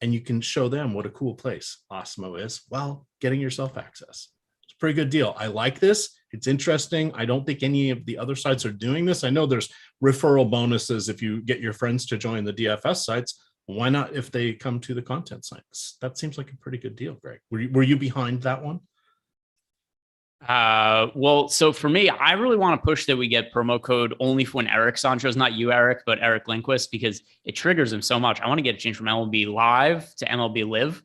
and you can show them what a cool place Awesemo is while getting yourself access. It's a pretty good deal. I like this. It's interesting. I don't think any of the other sites are doing this. I know there's referral bonuses if you get your friends to join the DFS sites. Why not if they come to the content sites? That seems like a pretty good deal, Greg. Were you behind that one? Well, so for me, I really want to push that we get promo code only for when Eric Sancho's, not you, Eric, but Eric Lindquist, because it triggers him so much. I want to get a change from MLB Live to MLB Live,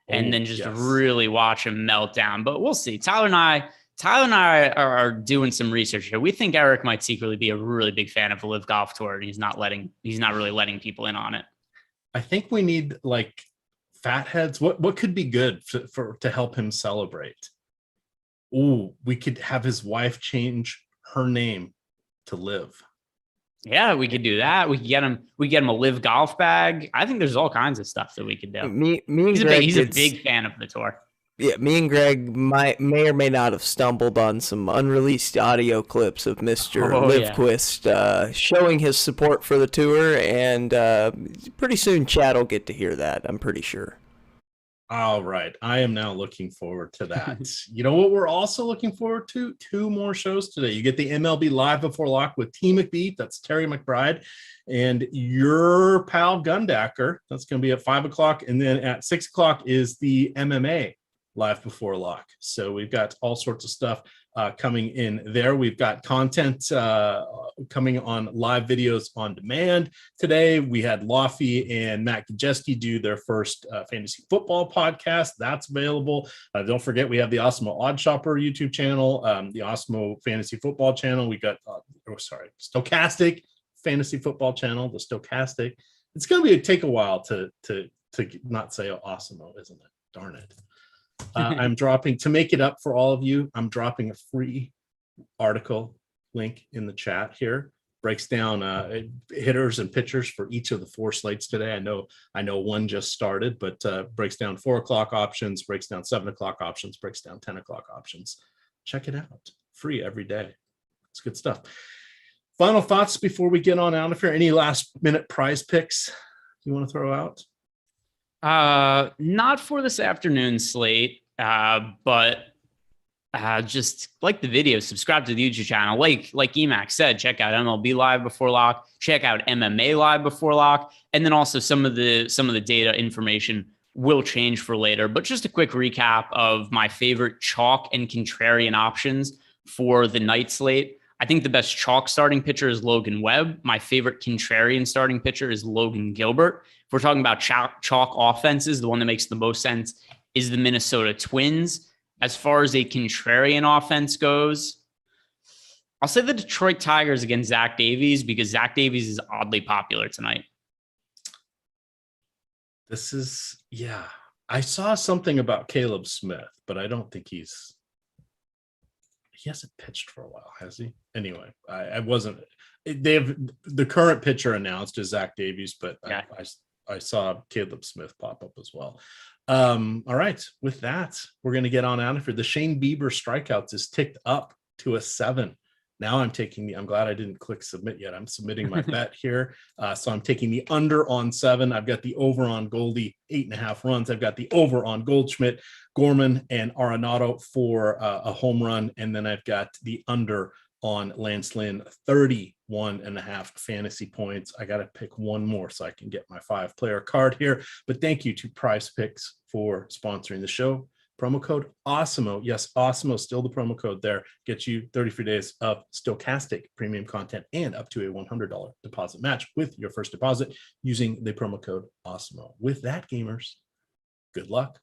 and then just really watch him melt down. But we'll see. Tyler and I are doing some research here. We think Eric might secretly be a really big fan of the Live Golf Tour, and he's not really letting people in on it. I think we need like fatheads. What could be good to help him celebrate? Ooh, we could have his wife change her name to Liv. Yeah, we could do that. We could get him a Live golf bag. I think there's all kinds of stuff that we could do. Me and Greg, he's a big fan of the tour. Yeah, me and Greg may or may not have stumbled on some unreleased audio clips of Mr. Livquist showing his support for the tour, and pretty soon Chad will get to hear that, I'm pretty sure. All right. I am now looking forward to that. You know what we're also looking forward to? 2 more shows today. You get the MLB Live Before Lock with T. McBeat. That's Terry McBride. And your pal Gundacker. That's going to be at 5 o'clock. And then at 6 o'clock is the MMA Live Before Lock. So we've got all sorts of stuff coming in there. We've got content coming on live videos on demand. Today, we had Laffy and Matt Gajeski do their first fantasy football podcast. That's available. Don't forget, we have the Awesemo Odd Shopper YouTube channel, the Awesemo Fantasy Football channel. We got, Stokastic Fantasy Football channel, the Stokastic. It's going to take a while to not say Awesemo, isn't it? Darn it. I'm dropping, to make it up for all of you, I'm dropping a free article link in the chat here. Breaks down hitters and pitchers for each of the 4 slates today. I know one just started, but breaks down 4 o'clock options, breaks down 7 o'clock options, breaks down 10 o'clock options. Check it out. Free every day. It's good stuff. Final thoughts before we get on out of here. Any last minute prize picks you want to throw out? Not for this afternoon slate, but just like the video, subscribe to the YouTube channel. Like Emac said, check out MLB Live Before Lock, check out MMA Live Before Lock, and then also some of the data information will change for later. But just a quick recap of my favorite chalk and contrarian options for the night slate. I think the best chalk starting pitcher is Logan Webb. My favorite contrarian starting pitcher is Logan Gilbert. If we're talking about chalk offenses, the one that makes the most sense is the Minnesota Twins. As far as a contrarian offense goes, I'll say the Detroit Tigers against Zach Davies because Zach Davies is oddly popular tonight. I saw something about Caleb Smith, but I don't think he hasn't pitched for a while, has he? Anyway, I wasn't. They have the current pitcher announced is Zach Davies, but yeah. I saw Caleb Smith pop up as well. All right, with that, we're going to get on out of here. The Shane Bieber strikeouts is ticked up to a 7. Now I'm glad I didn't click submit yet. I'm submitting my bet here. So I'm taking the under on 7. I've got the over on Goldie, 8.5 runs. I've got the over on Goldschmidt, Gorman, and Arenado for a home run. And then I've got the under on Lance Lynn, 31.5 fantasy points. I got to pick one more so I can get my 5-player card here. But thank you to PrizePicks for sponsoring the show. Promo code Awesemo. Yes, Awesemo, still the promo code there. Gets you 30 free days of Stokastic premium content and up to a $100 deposit match with your first deposit using the promo code Awesemo. With that, gamers, good luck.